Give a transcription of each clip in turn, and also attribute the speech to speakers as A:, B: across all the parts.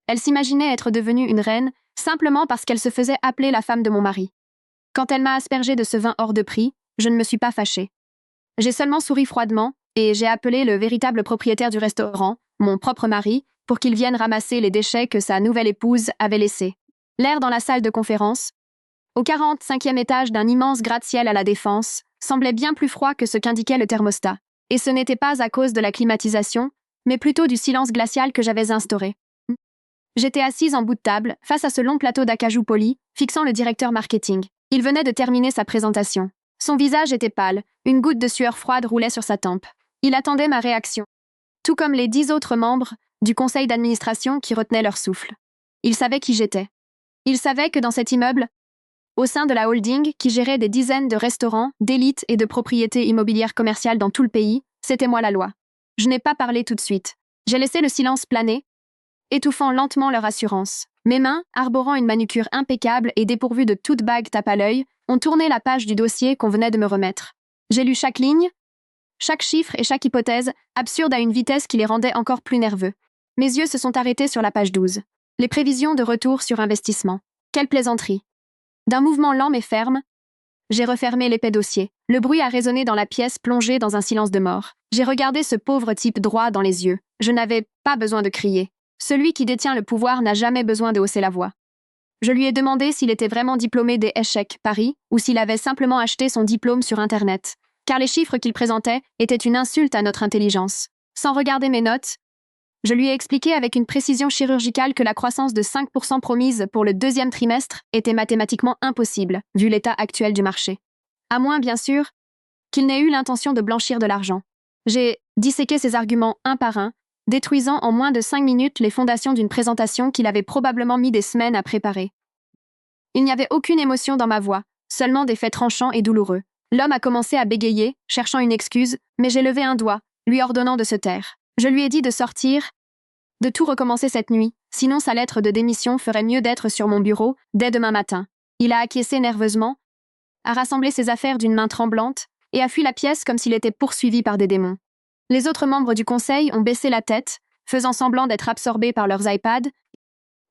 A: Elle s'imaginait être devenue une reine simplement parce qu'elle se faisait appeler la femme de mon mari. Quand elle m'a aspergé de ce vin hors de prix, je ne me suis pas fâchée. J'ai seulement souri froidement et j'ai appelé le véritable propriétaire du restaurant, mon propre mari, pour qu'il vienne ramasser les déchets que sa nouvelle épouse avait laissés. L'air dans la salle de conférence, au 45e étage d'un immense gratte-ciel à la Défense, semblait bien plus froid que ce qu'indiquait le thermostat. Et ce n'était pas à cause de la climatisation, mais plutôt du silence glacial que j'avais instauré. J'étais assise en bout de table, face à ce long plateau d'acajou poli, fixant le directeur marketing. Il venait de terminer sa présentation. Son visage était pâle, une goutte de sueur froide roulait sur sa tempe. Il attendait ma réaction. Tout comme les 10 autres membres du conseil d'administration qui retenaient leur souffle. Il savait qui j'étais. Il savait que dans cet immeuble, au sein de la holding qui gérait des dizaines de restaurants, d'élite et de propriétés immobilières commerciales dans tout le pays, c'était moi la loi. Je n'ai pas parlé tout de suite. J'ai laissé le silence planer, étouffant lentement leur assurance. Mes mains, arborant une manucure impeccable et dépourvues de toute bague tape à l'œil, ont tourné la page du dossier qu'on venait de me remettre. J'ai lu chaque ligne, chaque chiffre et chaque hypothèse, absurde à une vitesse qui les rendait encore plus nerveux. Mes yeux se sont arrêtés sur la page 12. Les prévisions de retour sur investissement. Quelle plaisanterie. D'un mouvement lent mais ferme, j'ai refermé l'épais dossier. Le bruit a résonné dans la pièce plongée dans un silence de mort. J'ai regardé ce pauvre type droit dans les yeux. Je n'avais pas besoin de crier. Celui qui détient le pouvoir n'a jamais besoin de hausser la voix. Je lui ai demandé s'il était vraiment diplômé des Échecs Paris ou s'il avait simplement acheté son diplôme sur Internet, car les chiffres qu'il présentait étaient une insulte à notre intelligence. Sans regarder mes notes, je lui ai expliqué avec une précision chirurgicale que la croissance de 5% promise pour le deuxième trimestre était mathématiquement impossible, vu l'état actuel du marché. À moins, bien sûr, qu'il n'ait eu l'intention de blanchir de l'argent. J'ai disséqué ses arguments un par un, détruisant en moins de 5 minutes les fondations d'une présentation qu'il avait probablement mis des semaines à préparer. Il n'y avait aucune émotion dans ma voix, seulement des faits tranchants et douloureux. L'homme a commencé à bégayer, cherchant une excuse, mais j'ai levé un doigt, lui ordonnant de se taire. Je lui ai dit de sortir, de tout recommencer cette nuit, sinon sa lettre de démission ferait mieux d'être sur mon bureau dès demain matin. Il a acquiescé nerveusement, a rassemblé ses affaires d'une main tremblante et a fui la pièce comme s'il était poursuivi par des démons. Les autres membres du conseil ont baissé la tête, faisant semblant d'être absorbés par leurs iPads,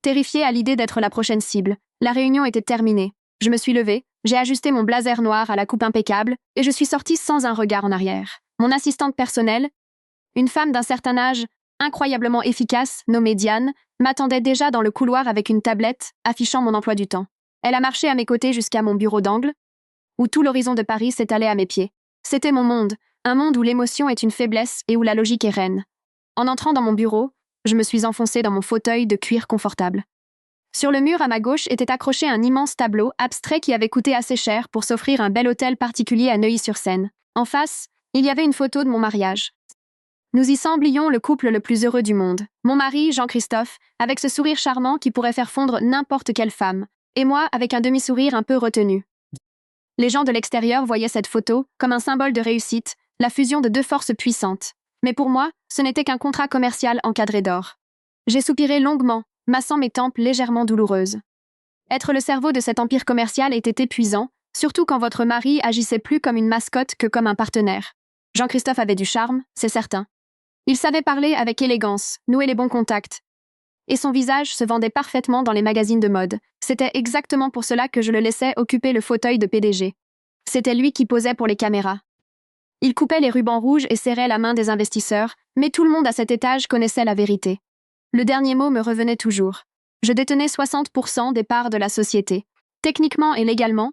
A: terrifiés à l'idée d'être la prochaine cible. La réunion était terminée. Je me suis levée, j'ai ajusté mon blazer noir à la coupe impeccable et je suis sortie sans un regard en arrière. Mon assistante personnelle, une femme d'un certain âge, incroyablement efficace, nommée Diane, m'attendait déjà dans le couloir avec une tablette affichant mon emploi du temps. Elle a marché à mes côtés jusqu'à mon bureau d'angle, où tout l'horizon de Paris s'étalait à mes pieds. C'était mon monde, un monde où l'émotion est une faiblesse et où la logique est reine. En entrant dans mon bureau, je me suis enfoncée dans mon fauteuil de cuir confortable. Sur le mur à ma gauche était accroché un immense tableau abstrait qui avait coûté assez cher pour s'offrir un bel hôtel particulier à Neuilly-sur-Seine. En face, il y avait une photo de mon mariage. Nous y semblions le couple le plus heureux du monde. Mon mari, Jean-Christophe, avec ce sourire charmant qui pourrait faire fondre n'importe quelle femme, et moi avec un demi-sourire un peu retenu. Les gens de l'extérieur voyaient cette photo comme un symbole de réussite, la fusion de deux forces puissantes. Mais pour moi, ce n'était qu'un contrat commercial encadré d'or. J'ai soupiré longuement, massant mes tempes légèrement douloureuses. Être le cerveau de cet empire commercial était épuisant, surtout quand votre mari agissait plus comme une mascotte que comme un partenaire. Jean-Christophe avait du charme, c'est certain. Il savait parler avec élégance, nouer les bons contacts. Et son visage se vendait parfaitement dans les magazines de mode. C'était exactement pour cela que je le laissais occuper le fauteuil de PDG. C'était lui qui posait pour les caméras. Il coupait les rubans rouges et serrait la main des investisseurs, mais tout le monde à cet étage connaissait la vérité. Le dernier mot me revenait toujours. Je détenais 60% des parts de la société. Techniquement et légalement,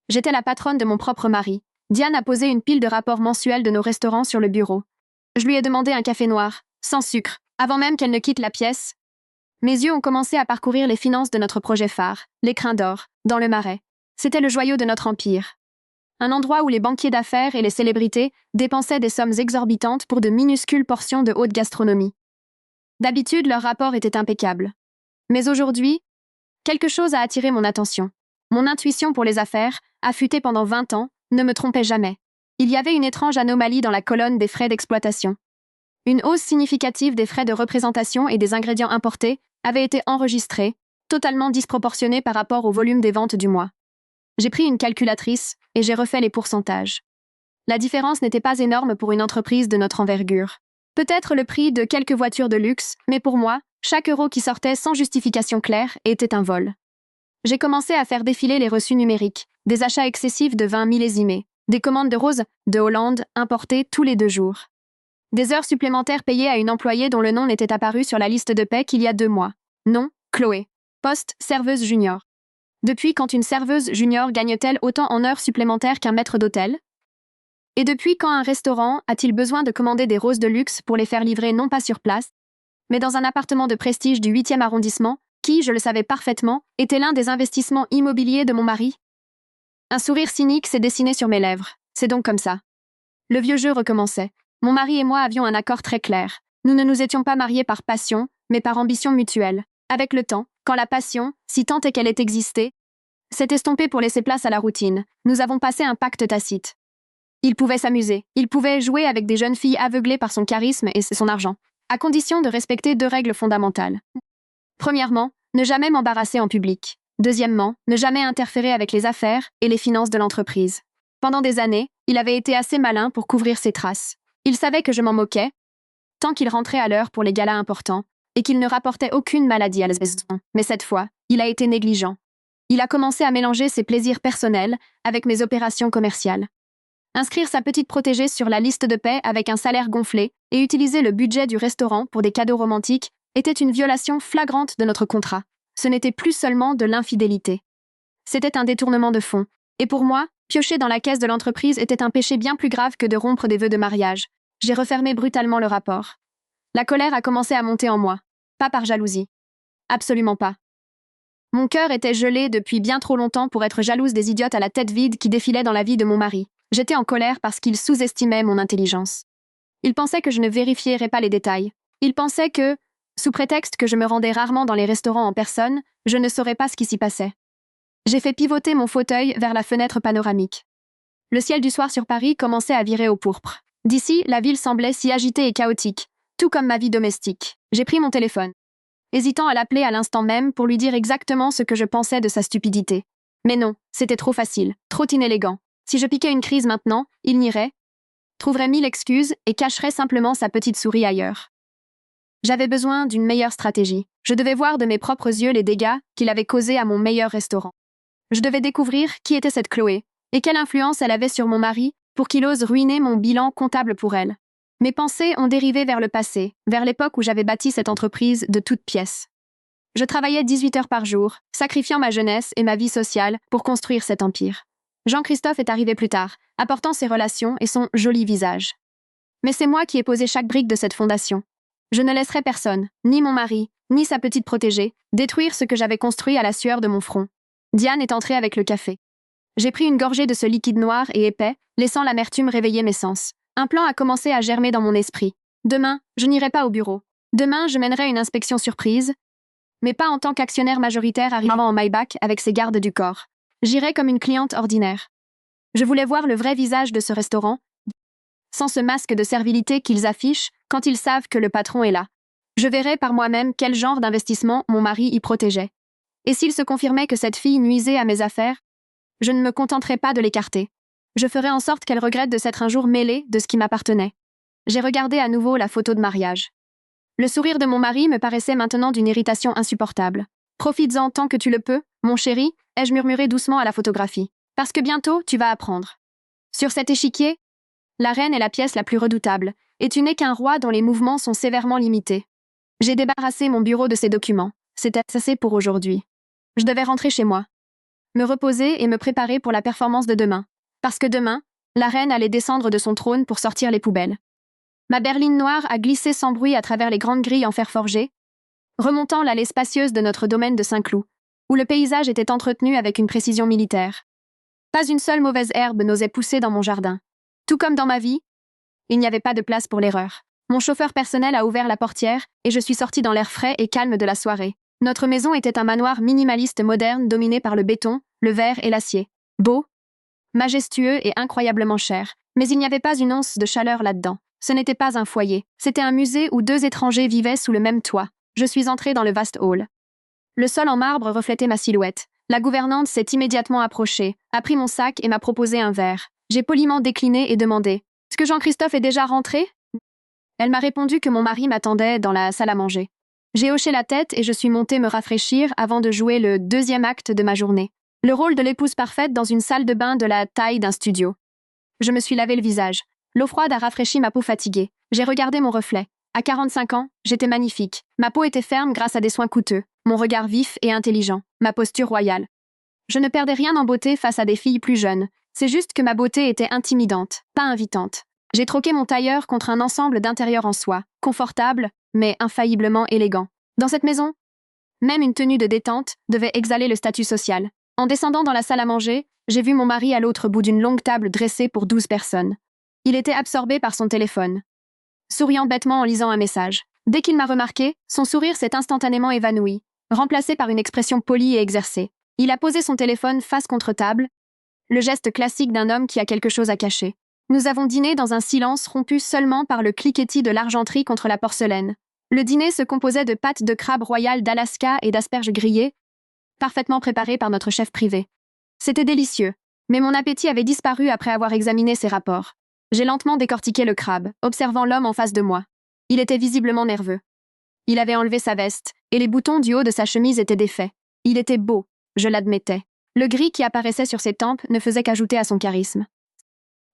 A: j'étais la patronne de mon propre mari. Diane a posé une pile de rapports mensuels de nos restaurants sur le bureau. Je lui ai demandé un café noir, sans sucre, avant même qu'elle ne quitte la pièce. Mes yeux ont commencé à parcourir les finances de notre projet phare, l'Écrin d'Or, dans le Marais. C'était le joyau de notre empire. Un endroit où les banquiers d'affaires et les célébrités dépensaient des sommes exorbitantes pour de minuscules portions de haute gastronomie. D'habitude, leur rapport était impeccable. Mais aujourd'hui, quelque chose a attiré mon attention. Mon intuition pour les affaires, affûtée pendant 20 ans, ne me trompait jamais. Il y avait une étrange anomalie dans la colonne des frais d'exploitation. Une hausse significative des frais de représentation et des ingrédients importés avait été enregistrée, totalement disproportionnée par rapport au volume des ventes du mois. J'ai pris une calculatrice et j'ai refait les pourcentages. La différence n'était pas énorme pour une entreprise de notre envergure. Peut-être le prix de quelques voitures de luxe, mais pour moi, Chaque euro qui sortait sans justification claire était un vol. J'ai commencé à faire défiler les reçus numériques, des achats excessifs de vin millésimés, des commandes de roses de Hollande importées tous les 2 jours. Des heures supplémentaires payées à une employée dont le nom n'était apparu sur la liste de paie qu'il y a 2 mois. Nom, Chloé. Poste, serveuse junior. Depuis quand une serveuse junior gagne-t-elle autant en heures supplémentaires qu'un maître d'hôtel? Et depuis quand un restaurant a-t-il besoin de commander des roses de luxe pour les faire livrer non pas sur place, mais dans un appartement de prestige du 8e arrondissement, qui, je le savais parfaitement, était l'un des investissements immobiliers de mon mari? Un sourire cynique s'est dessiné sur mes lèvres. C'est donc comme ça. Le vieux jeu recommençait. Mon mari et moi avions un accord très clair. Nous ne nous étions pas mariés par passion, mais par ambition mutuelle. Avec le temps, quand la passion, si tant est qu'elle ait existé, s'est estompée pour laisser place à la routine, nous avons passé un pacte tacite. Il pouvait s'amuser, il pouvait jouer avec des jeunes filles aveuglées par son charisme et son argent, à condition de respecter 2 règles fondamentales. Premièrement, ne jamais m'embarrasser en public. Deuxièmement, ne jamais interférer avec les affaires et les finances de l'entreprise. Pendant des années, il avait été assez malin pour couvrir ses traces. Il savait que je m'en moquais, tant qu'il rentrait à l'heure pour les galas importants, et qu'il ne rapportait aucune maladie à la maison. Mais cette fois, il a été négligent. Il a commencé à mélanger ses plaisirs personnels avec mes opérations commerciales. Inscrire sa petite protégée sur la liste de paie avec un salaire gonflé et utiliser le budget du restaurant pour des cadeaux romantiques était une violation flagrante de notre contrat. Ce n'était plus seulement de l'infidélité. C'était un détournement de fonds. Et pour moi, piocher dans la caisse de l'entreprise était un péché bien plus grave que de rompre des vœux de mariage. J'ai refermé brutalement le rapport. La colère a commencé à monter en moi. Pas par jalousie. Absolument pas. Mon cœur était gelé depuis bien trop longtemps pour être jalouse des idiotes à la tête vide qui défilaient dans la vie de mon mari. J'étais en colère parce qu'il sous-estimait mon intelligence. Il pensait que je ne vérifierais pas les détails. Il pensait que, sous prétexte que je me rendais rarement dans les restaurants en personne, je ne saurais pas ce qui s'y passait. J'ai fait pivoter mon fauteuil vers la fenêtre panoramique. Le ciel du soir sur Paris commençait à virer au pourpre. D'ici, la ville semblait si agitée et chaotique, tout comme ma vie domestique. J'ai pris mon téléphone, hésitant à l'appeler à l'instant même pour lui dire exactement ce que je pensais de sa stupidité. Mais non, c'était trop facile, trop inélégant. Si je piquais une crise maintenant, il nierait, trouverait 1000 excuses et cacherait simplement sa petite souris ailleurs. J'avais besoin d'une meilleure stratégie. Je devais voir de mes propres yeux les dégâts qu'il avait causés à mon meilleur restaurant. Je devais découvrir qui était cette Chloé et quelle influence elle avait sur mon mari pour qu'il ose ruiner mon bilan comptable pour elle. Mes pensées ont dérivé vers le passé, vers l'époque où j'avais bâti cette entreprise de toutes pièces. Je travaillais 18 heures par jour, sacrifiant ma jeunesse et ma vie sociale pour construire cet empire. Jean-Christophe est arrivé plus tard, apportant ses relations et son joli visage. Mais c'est moi qui ai posé chaque brique de cette fondation. Je ne laisserai personne, ni mon mari, ni sa petite protégée, détruire ce que j'avais construit à la sueur de mon front. Diane est entrée avec le café. J'ai pris une gorgée de ce liquide noir et épais, laissant l'amertume réveiller mes sens. Un plan a commencé à germer dans mon esprit. Demain, je n'irai pas au bureau. Demain, je mènerai une inspection surprise, mais pas en tant qu'actionnaire majoritaire arrivant en Maybach avec ses gardes du corps. J'irai comme une cliente ordinaire. Je voulais voir le vrai visage de ce restaurant, sans ce masque de servilité qu'ils affichent quand ils savent que le patron est là. Je verrai par moi-même quel genre d'investissement mon mari y protégeait. Et s'il se confirmait que cette fille nuisait à mes affaires, je ne me contenterai pas de l'écarter. Je ferai en sorte qu'elle regrette de s'être un jour mêlée de ce qui m'appartenait. J'ai regardé à nouveau la photo de mariage. Le sourire de mon mari me paraissait maintenant d'une irritation insupportable. « Profites-en tant que tu le peux, mon chéri », ai-je murmuré doucement à la photographie. « Parce que bientôt, tu vas apprendre. » Sur cet échiquier, la reine est la pièce la plus redoutable, et tu n'es qu'un roi dont les mouvements sont sévèrement limités. J'ai débarrassé mon bureau de ces documents. C'était assez pour aujourd'hui. Je devais rentrer chez moi, me reposer et me préparer pour la performance de demain. Parce que demain, la reine allait descendre de son trône pour sortir les poubelles. Ma berline noire a glissé sans bruit à travers les grandes grilles en fer forgé, remontant l'allée spacieuse de notre domaine de Saint-Cloud, où le paysage était entretenu avec une précision militaire. Pas une seule mauvaise herbe n'osait pousser dans mon jardin. Tout comme dans ma vie, il n'y avait pas de place pour l'erreur. Mon chauffeur personnel a ouvert la portière et je suis sortie dans l'air frais et calme de la soirée. Notre maison était un manoir minimaliste moderne dominé par le béton, le verre et l'acier. Beau, majestueux et incroyablement cher. Mais il n'y avait pas une once de chaleur là-dedans. Ce n'était pas un foyer. C'était un musée où 2 étrangers vivaient sous le même toit. Je suis entrée dans le vaste hall. Le sol en marbre reflétait ma silhouette. La gouvernante s'est immédiatement approchée, a pris mon sac et m'a proposé un verre. J'ai poliment décliné et demandé « Est-ce que Jean-Christophe est déjà rentré ?» Elle m'a répondu que mon mari m'attendait dans la salle à manger. J'ai hoché la tête et je suis montée me rafraîchir avant de jouer le deuxième acte de ma journée. Le rôle de l'épouse parfaite dans une salle de bain de la taille d'un studio. Je me suis lavé le visage. L'eau froide a rafraîchi ma peau fatiguée. J'ai regardé mon reflet. À 45 ans, j'étais magnifique. Ma peau était ferme grâce à des soins coûteux. Mon regard vif et intelligent. Ma posture royale. Je ne perdais rien en beauté face à des filles plus jeunes. C'est juste que ma beauté était intimidante, pas invitante. J'ai troqué mon tailleur contre un ensemble d'intérieur en soie, confortable, mais infailliblement élégant. Dans cette maison, même une tenue de détente devait exhaler le statut social. En descendant dans la salle à manger, j'ai vu mon mari à l'autre bout d'une longue table dressée pour 12 personnes. Il était absorbé par son téléphone, souriant bêtement en lisant un message. Dès qu'il m'a remarqué, son sourire s'est instantanément évanoui, remplacé par une expression polie et exercée. Il a posé son téléphone face contre table, le geste classique d'un homme qui a quelque chose à cacher. Nous avons dîné dans un silence rompu seulement par le cliquetis de l'argenterie contre la porcelaine. Le dîner se composait de pâtes de crabe royales d'Alaska et d'asperges grillées, parfaitement préparées par notre chef privé. C'était délicieux, mais mon appétit avait disparu après avoir examiné ces rapports. J'ai lentement décortiqué le crabe, observant l'homme en face de moi. Il était visiblement nerveux. Il avait enlevé sa veste, et les boutons du haut de sa chemise étaient défaits. Il était beau, je l'admettais. Le gris qui apparaissait sur ses tempes ne faisait qu'ajouter à son charisme.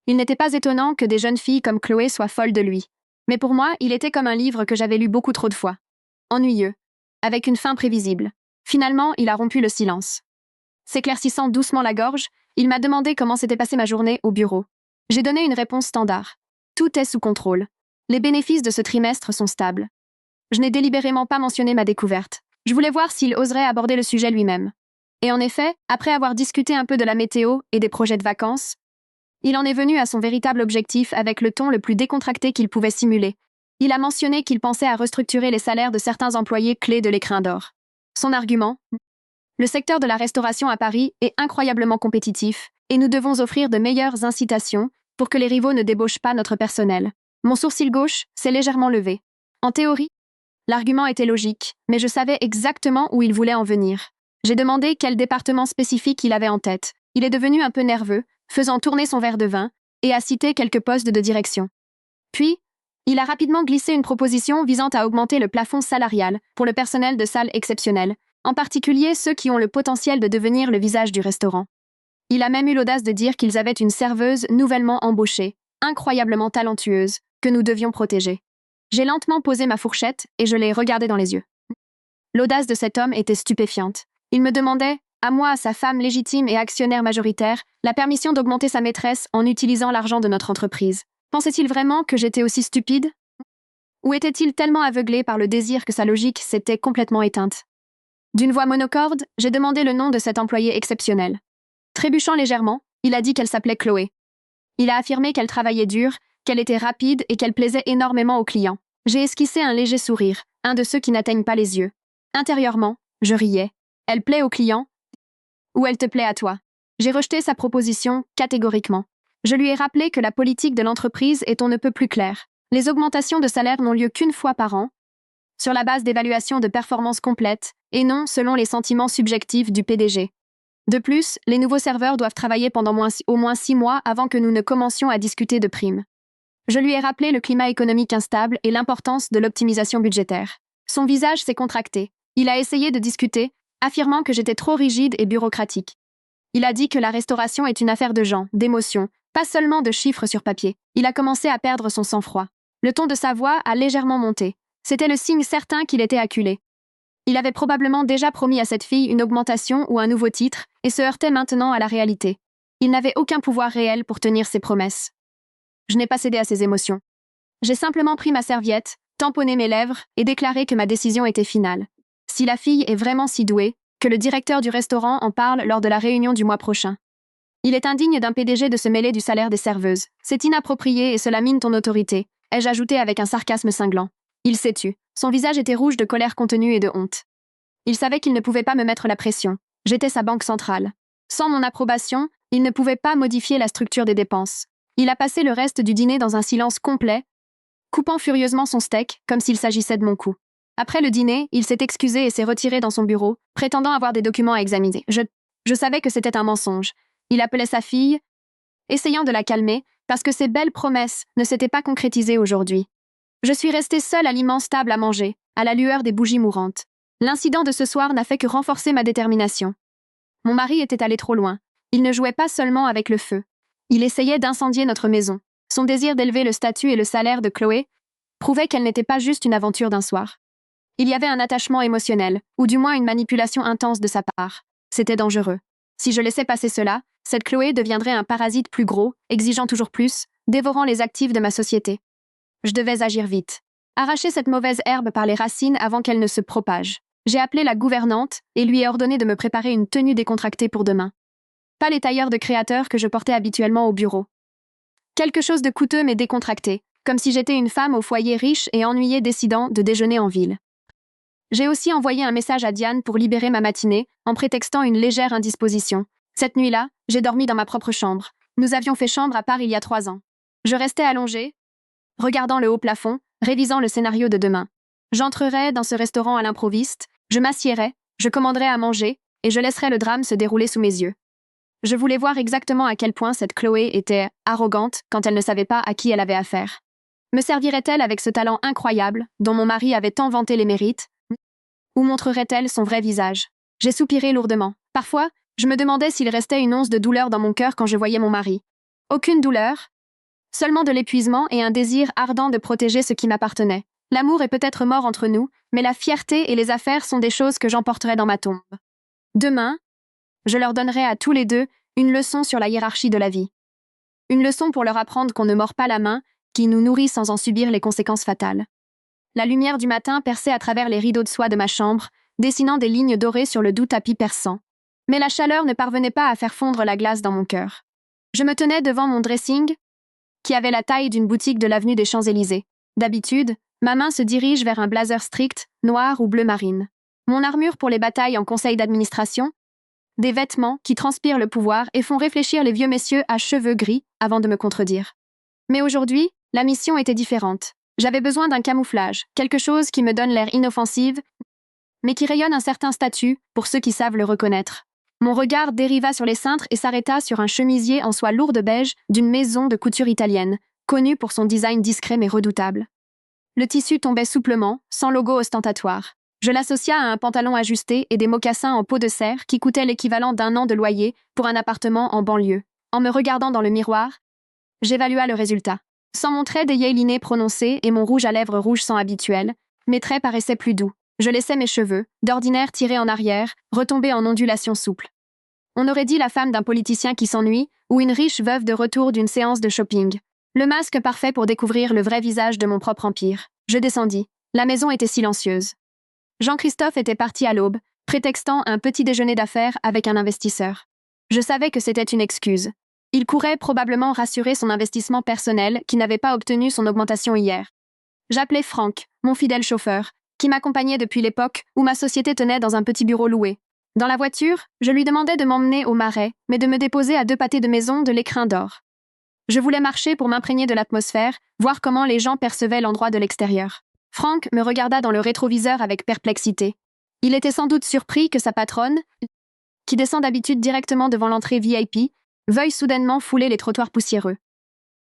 A: Il n'était pas étonnant que des jeunes filles comme Chloé soient folles de lui. Mais pour moi, il était comme un livre que j'avais lu beaucoup trop de fois. Ennuyeux, avec une fin prévisible. Finalement, il a rompu le silence. S'éclaircissant doucement la gorge, il m'a demandé comment s'était passée ma journée au bureau. J'ai donné une réponse standard. Tout est sous contrôle. Les bénéfices de ce trimestre sont stables. Je n'ai délibérément pas mentionné ma découverte. Je voulais voir s'il oserait aborder le sujet lui-même. Et en effet, après avoir discuté un peu de la météo et des projets de vacances, il en est venu à son véritable objectif avec le ton le plus décontracté qu'il pouvait simuler. Il a mentionné qu'il pensait à restructurer les salaires de certains employés clés de l'Écrin d'Or. Son argument: le secteur de la restauration à Paris est incroyablement compétitif et nous devons offrir de meilleures incitations pour que les rivaux ne débauchent pas notre personnel. Mon sourcil gauche s'est légèrement levé. En théorie, l'argument était logique, mais je savais exactement où il voulait en venir. J'ai demandé quel département spécifique il avait en tête. Il est devenu un peu nerveux, faisant tourner son verre de vin, et a cité quelques postes de direction. Puis, il a rapidement glissé une proposition visant à augmenter le plafond salarial pour le personnel de salle exceptionnelle, en particulier ceux qui ont le potentiel de devenir le visage du restaurant. Il a même eu l'audace de dire qu'ils avaient une serveuse nouvellement embauchée, incroyablement talentueuse, que nous devions protéger. J'ai lentement posé ma fourchette et je l'ai regardé dans les yeux. L'audace de cet homme était stupéfiante. Il me demandait, à moi, sa femme légitime et actionnaire majoritaire, la permission d'augmenter sa maîtresse en utilisant l'argent de notre entreprise. Pensait-il vraiment que j'étais aussi stupide? Ou était-il tellement aveuglé par le désir que sa logique s'était complètement éteinte? D'une voix monocorde, j'ai demandé le nom de cet employé exceptionnel. Trébuchant légèrement, il a dit qu'elle s'appelait Chloé. Il a affirmé qu'elle travaillait dur, qu'elle était rapide et qu'elle plaisait énormément aux clients. J'ai esquissé un léger sourire, un de ceux qui n'atteignent pas les yeux. Intérieurement, je riais. Elle plaît aux clients? Ou elle te plaît à toi? J'ai rejeté sa proposition catégoriquement. Je lui ai rappelé que la politique de l'entreprise est on ne peut plus claire. Les augmentations de salaire n'ont lieu qu'une fois par an, sur la base d'évaluations de performance complètes, et non selon les sentiments subjectifs du PDG. De plus, les nouveaux serveurs doivent travailler pendant au moins 6 mois avant que nous ne commencions à discuter de primes. Je lui ai rappelé le climat économique instable et l'importance de l'optimisation budgétaire. Son visage s'est contracté. Il a essayé de discuter, affirmant que j'étais trop rigide et bureaucratique. Il a dit que la restauration est une affaire de gens, d'émotions, pas seulement de chiffres sur papier. Il a commencé à perdre son sang-froid. Le ton de sa voix a légèrement monté. C'était le signe certain qu'il était acculé. Il avait probablement déjà promis à cette fille une augmentation ou un nouveau titre et se heurtait maintenant à la réalité. Il n'avait aucun pouvoir réel pour tenir ses promesses. Je n'ai pas cédé à ses émotions. J'ai simplement pris ma serviette, tamponné mes lèvres et déclaré que ma décision était finale. Si la fille est vraiment si douée, que le directeur du restaurant en parle lors de la réunion du mois prochain. Il est indigne d'un PDG de se mêler du salaire des serveuses. C'est inapproprié et cela mine ton autorité, ai-je ajouté avec un sarcasme cinglant. Il s'est tu. Son visage était rouge de colère contenue et de honte. Il savait qu'il ne pouvait pas me mettre la pression. J'étais sa banque centrale. Sans mon approbation, il ne pouvait pas modifier la structure des dépenses. Il a passé le reste du dîner dans un silence complet, coupant furieusement son steak, comme s'il s'agissait de mon coup. Après le dîner, il s'est excusé et s'est retiré dans son bureau, prétendant avoir des documents à examiner. Je savais que c'était un mensonge. Il appelait sa fille, essayant de la calmer, parce que ses belles promesses ne s'étaient pas concrétisées aujourd'hui. Je suis restée seule à l'immense table à manger, à la lueur des bougies mourantes. L'incident de ce soir n'a fait que renforcer ma détermination. Mon mari était allé trop loin. Il ne jouait pas seulement avec le feu. Il essayait d'incendier notre maison. Son désir d'élever le statut et le salaire de Chloé prouvait qu'elle n'était pas juste une aventure d'un soir. Il y avait un attachement émotionnel, ou du moins une manipulation intense de sa part. C'était dangereux. Si je laissais passer cela, cette Chloé deviendrait un parasite plus gros, exigeant toujours plus, dévorant les actifs de ma société. Je devais agir vite. Arracher cette mauvaise herbe par les racines avant qu'elle ne se propage. J'ai appelé la gouvernante et lui ai ordonné de me préparer une tenue décontractée pour demain. Pas les tailleurs de créateurs que je portais habituellement au bureau. Quelque chose de coûteux mais décontracté, comme si j'étais une femme au foyer riche et ennuyée décidant de déjeuner en ville. J'ai aussi envoyé un message à Diane pour libérer ma matinée, en prétextant une légère indisposition. Cette nuit-là, j'ai dormi dans ma propre chambre. Nous avions fait chambre à part il y a 3 ans. Je restais allongée, regardant le haut plafond, révisant le scénario de demain. J'entrerais dans ce restaurant à l'improviste, je m'assiérais, je commanderais à manger, et je laisserais le drame se dérouler sous mes yeux. Je voulais voir exactement à quel point cette Chloé était arrogante quand elle ne savait pas à qui elle avait affaire. Me servirait-elle avec ce talent incroyable, dont mon mari avait tant vanté les mérites, ou montrerait-elle son vrai visage? J'ai soupiré lourdement. Parfois, je me demandais s'il restait une once de douleur dans mon cœur quand je voyais mon mari. Aucune douleur, seulement de l'épuisement et un désir ardent de protéger ce qui m'appartenait. L'amour est peut-être mort entre nous, mais la fierté et les affaires sont des choses que j'emporterai dans ma tombe. Demain, je leur donnerai à tous les deux une leçon sur la hiérarchie de la vie. Une leçon pour leur apprendre qu'on ne mord pas la main, qui nous nourrit sans en subir les conséquences fatales. La lumière du matin perçait à travers les rideaux de soie de ma chambre, dessinant des lignes dorées sur le doux tapis perçant. Mais la chaleur ne parvenait pas à faire fondre la glace dans mon cœur. Je me tenais devant mon dressing, qui avait la taille d'une boutique de l'avenue des Champs-Élysées. D'habitude, ma main se dirige vers un blazer strict, noir ou bleu marine. Mon armure pour les batailles en conseil d'administration, des vêtements qui transpirent le pouvoir et font réfléchir les vieux messieurs à cheveux gris avant de me contredire. Mais aujourd'hui, la mission était différente. J'avais besoin d'un camouflage, quelque chose qui me donne l'air inoffensive, mais qui rayonne un certain statut pour ceux qui savent le reconnaître. Mon regard dériva sur les cintres et s'arrêta sur un chemisier en soie lourde beige d'une maison de couture italienne, connue pour son design discret mais redoutable. Le tissu tombait souplement, sans logo ostentatoire. Je l'associa à un pantalon ajusté et des mocassins en peau de cerf qui coûtaient l'équivalent d'1 an de loyer pour un appartement en banlieue. En me regardant dans le miroir, j'évalua le résultat. Sans mon trait déyéliné prononcé et mon rouge à lèvres rouge sang habituel, mes traits paraissaient plus doux. Je laissais mes cheveux, d'ordinaire tirés en arrière, retomber en ondulations souples. On aurait dit la femme d'un politicien qui s'ennuie ou une riche veuve de retour d'une séance de shopping. Le masque parfait pour découvrir le vrai visage de mon propre empire. Je descendis. La maison était silencieuse. Jean-Christophe était parti à l'aube, prétextant un petit déjeuner d'affaires avec un investisseur. Je savais que c'était une excuse. Il courait probablement rassurer son investissement personnel qui n'avait pas obtenu son augmentation hier. J'appelai Franck, mon fidèle chauffeur, qui m'accompagnait depuis l'époque où ma société tenait dans un petit bureau loué. Dans la voiture, je lui demandais de m'emmener au Marais, mais de me déposer à 2 pâtés de maison de l'Écrin d'Or. Je voulais marcher pour m'imprégner de l'atmosphère, voir comment les gens percevaient l'endroit de l'extérieur. Franck me regarda dans le rétroviseur avec perplexité. Il était sans doute surpris que sa patronne, qui descend d'habitude directement devant l'entrée VIP, veuille soudainement fouler les trottoirs poussiéreux.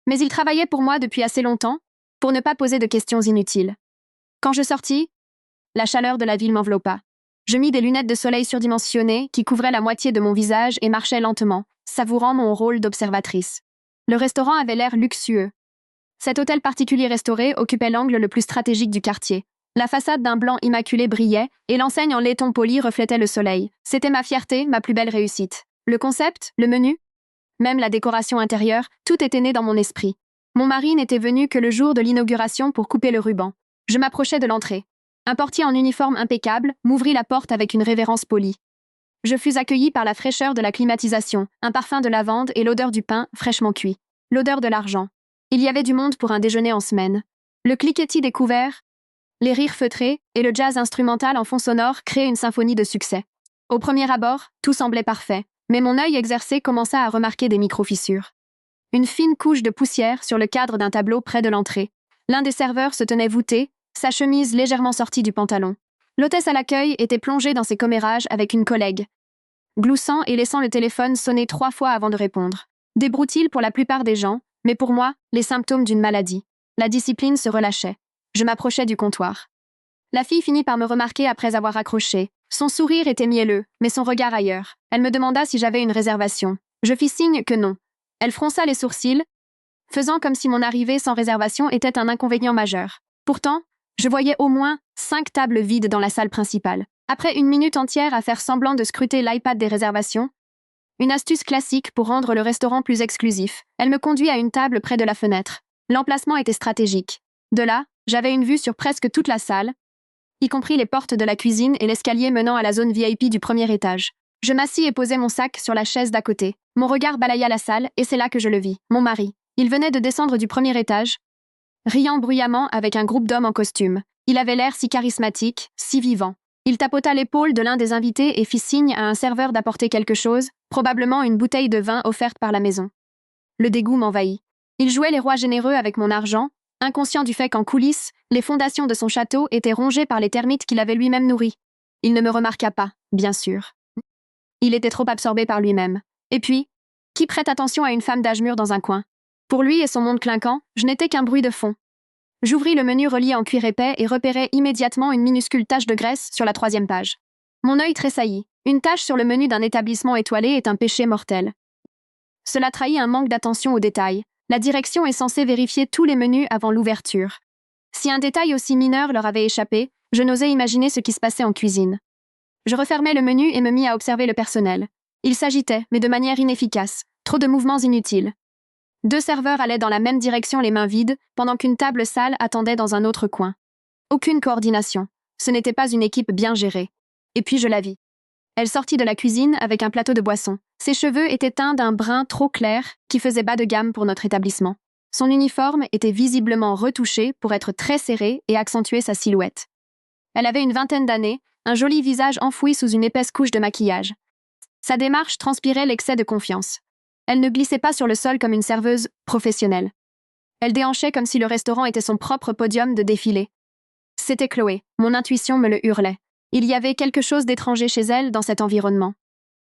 A: Mais il travaillait pour moi depuis assez longtemps, pour ne pas poser de questions inutiles. Quand je sortis, la chaleur de la ville m'enveloppa. Je mis des lunettes de soleil surdimensionnées qui couvraient la moitié de mon visage et marchais lentement, savourant mon rôle d'observatrice. Le restaurant avait l'air luxueux. Cet hôtel particulier restauré occupait l'angle le plus stratégique du quartier. La façade d'un blanc immaculé brillait et l'enseigne en laiton poli reflétait le soleil. C'était ma fierté, ma plus belle réussite. Le concept, le menu, même la décoration intérieure, tout était né dans mon esprit. Mon mari n'était venu que le jour de l'inauguration pour couper le ruban. Je m'approchais de l'entrée. Un portier en uniforme impeccable m'ouvrit la porte avec une révérence polie. Je fus accueillie par la fraîcheur de la climatisation, un parfum de lavande et l'odeur du pain fraîchement cuit. L'odeur de l'argent. Il y avait du monde pour un déjeuner en semaine. Le cliquetis des couverts, les rires feutrés et le jazz instrumental en fond sonore créaient une symphonie de succès. Au premier abord, tout semblait parfait, mais mon œil exercé commença à remarquer des micro-fissures. Une fine couche de poussière sur le cadre d'un tableau près de l'entrée. L'un des serveurs se tenait voûté, sa chemise légèrement sortie du pantalon. L'hôtesse à l'accueil était plongée dans ses commérages avec une collègue, gloussant et laissant le téléphone sonner 3 fois avant de répondre. Débroutile pour la plupart des gens, mais pour moi, les symptômes d'une maladie. La discipline se relâchait. Je m'approchai du comptoir. La fille finit par me remarquer après avoir accroché. Son sourire était mielleux, mais son regard ailleurs. Elle me demanda si j'avais une réservation. Je fis signe que non. Elle fronça les sourcils, faisant comme si mon arrivée sans réservation était un inconvénient majeur. Pourtant, je voyais au moins 5 tables vides dans la salle principale. Après une minute entière à faire semblant de scruter l'iPad des réservations, une astuce classique pour rendre le restaurant plus exclusif, elle me conduit à une table près de la fenêtre. L'emplacement était stratégique. De là, j'avais une vue sur presque toute la salle, y compris les portes de la cuisine et l'escalier menant à la zone VIP du premier étage. Je m'assis et posai mon sac sur la chaise d'à côté. Mon regard balaya la salle et c'est là que je le vis. Mon mari. Il venait de descendre du premier étage, riant bruyamment avec un groupe d'hommes en costume. Il avait l'air si charismatique, si vivant. Il tapota l'épaule de l'un des invités et fit signe à un serveur d'apporter quelque chose, probablement une bouteille de vin offerte par la maison. Le dégoût m'envahit. Il jouait les rois généreux avec mon argent, inconscient du fait qu'en coulisses, les fondations de son château étaient rongées par les termites qu'il avait lui-même nourris. Il ne me remarqua pas, bien sûr. Il était trop absorbé par lui-même. Et puis, qui prête attention à une femme d'âge mûr dans un coin? Pour lui et son monde clinquant, je n'étais qu'un bruit de fond. J'ouvris le menu relié en cuir épais et repérai immédiatement une minuscule tache de graisse sur la 3e page. Mon œil tressaillit. Une tache sur le menu d'un établissement étoilé est un péché mortel. Cela trahit un manque d'attention aux détails. La direction est censée vérifier tous les menus avant l'ouverture. Si un détail aussi mineur leur avait échappé, je n'osais imaginer ce qui se passait en cuisine. Je refermai le menu et me mis à observer le personnel. Il s'agitait, mais de manière inefficace. Trop de mouvements inutiles. 2 serveurs allaient dans la même direction les mains vides, pendant qu'une table sale attendait dans un autre coin. Aucune coordination. Ce n'était pas une équipe bien gérée. Et puis je la vis. Elle sortit de la cuisine avec un plateau de boissons. Ses cheveux étaient teints d'un brun trop clair qui faisait bas de gamme pour notre établissement. Son uniforme était visiblement retouché pour être très serré et accentuer sa silhouette. Elle avait une 20aine d'années, un joli visage enfoui sous une épaisse couche de maquillage. Sa démarche transpirait l'excès de confiance. Elle ne glissait pas sur le sol comme une serveuse professionnelle. Elle déhanchait comme si le restaurant était son propre podium de défilé. C'était Chloé, mon intuition me le hurlait. Il y avait quelque chose d'étranger chez elle dans cet environnement.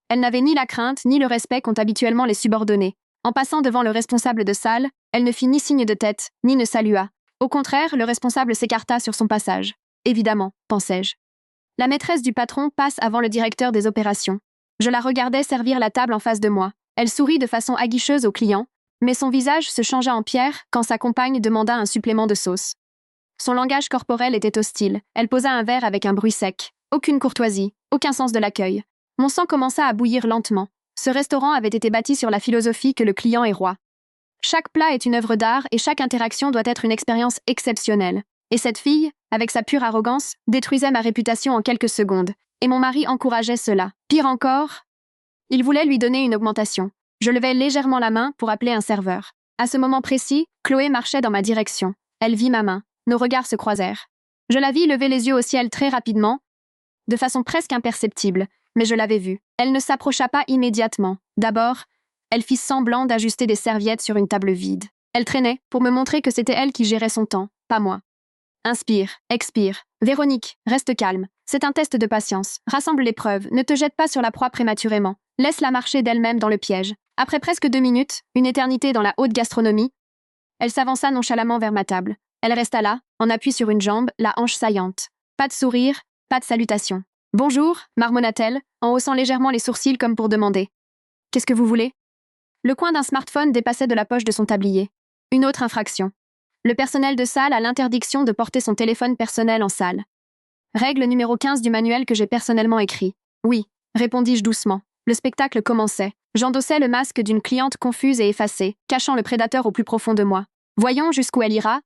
A: Elle n'avait ni la crainte ni le respect qu'ont habituellement les subordonnés. En passant devant le responsable de salle, elle ne fit ni signe de tête, ni ne salua. Au contraire, le responsable s'écarta sur son passage. Évidemment, pensai-je. La maîtresse du patron passe avant le directeur des opérations. Je la regardais servir la table en face de moi. Elle sourit de façon aguicheuse aux clients, mais son visage se changea en pierre quand sa compagne demanda un supplément de sauce. Son langage corporel était hostile. Elle posa un verre avec un bruit sec. Aucune courtoisie, aucun sens de l'accueil. Mon sang commença à bouillir lentement. Ce restaurant avait été bâti sur la philosophie que le client est roi. Chaque plat est une œuvre d'art et chaque interaction doit être une expérience exceptionnelle. Et cette fille, avec sa pure arrogance, détruisait ma réputation en quelques secondes. Et mon mari encourageait cela. Pire encore, il voulait lui donner une augmentation. Je levai légèrement la main pour appeler un serveur. À ce moment précis, Chloé marchait dans ma direction. Elle vit ma main. Nos regards se croisèrent. Je la vis lever les yeux au ciel très rapidement, de façon presque imperceptible, mais je l'avais vue. Elle ne s'approcha pas immédiatement. D'abord, elle fit semblant d'ajuster des serviettes sur une table vide. Elle traînait pour me montrer que c'était elle qui gérait son temps, pas moi. Inspire, expire. Véronique, reste calme. C'est un test de patience. Rassemble les preuves. Ne te jette pas sur la proie prématurément. Laisse-la marcher d'elle-même dans le piège. Après presque 2 minutes, une éternité dans la haute gastronomie, elle s'avança nonchalamment vers ma table. Elle resta là, en appui sur une jambe, la hanche saillante. Pas de sourire, pas de salutation. « Bonjour » marmonna-t-elle, en haussant légèrement les sourcils comme pour demander. « Qu'est-ce que vous voulez ?» Le coin d'un smartphone dépassait de la poche de son tablier. Une autre infraction. Le personnel de salle a l'interdiction de porter son téléphone personnel en salle. Règle numéro 15 du manuel que j'ai personnellement écrit. « Oui », répondis-je doucement. Le spectacle commençait. J'endossais le masque d'une cliente confuse et effacée, cachant le prédateur au plus profond de moi. Voyons jusqu'où elle ira,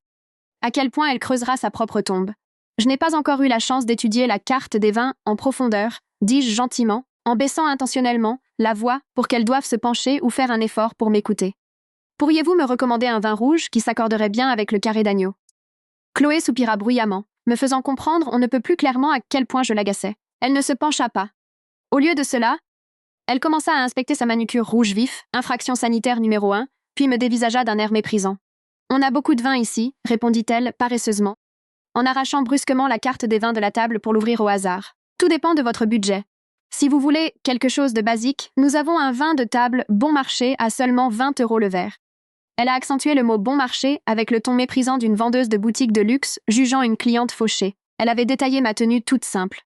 A: à quel point elle creusera sa propre tombe. Je n'ai pas encore eu la chance d'étudier la carte des vins en profondeur, dis-je gentiment, en baissant intentionnellement la voix pour qu'elle doive se pencher ou faire un effort pour m'écouter. Pourriez-vous me recommander un vin rouge qui s'accorderait bien avec le carré d'agneau? Chloé soupira bruyamment, me faisant comprendre on ne peut plus clairement à quel point je l'agaçais. Elle ne se pencha pas. Au lieu de cela, elle commença à inspecter sa manucure rouge vif, infraction sanitaire numéro 1, puis me dévisagea d'un air méprisant. « On a beaucoup de vin ici », répondit-elle paresseusement, en arrachant brusquement la carte des vins de la table pour l'ouvrir au hasard. « Tout dépend de votre budget. Si vous voulez quelque chose de basique, nous avons un vin de table bon marché à seulement 20 € le verre. Elle a accentué le mot bon marché avec le ton méprisant d'une vendeuse de boutique de luxe jugeant une cliente fauchée. Elle avait détaillé ma tenue toute simple.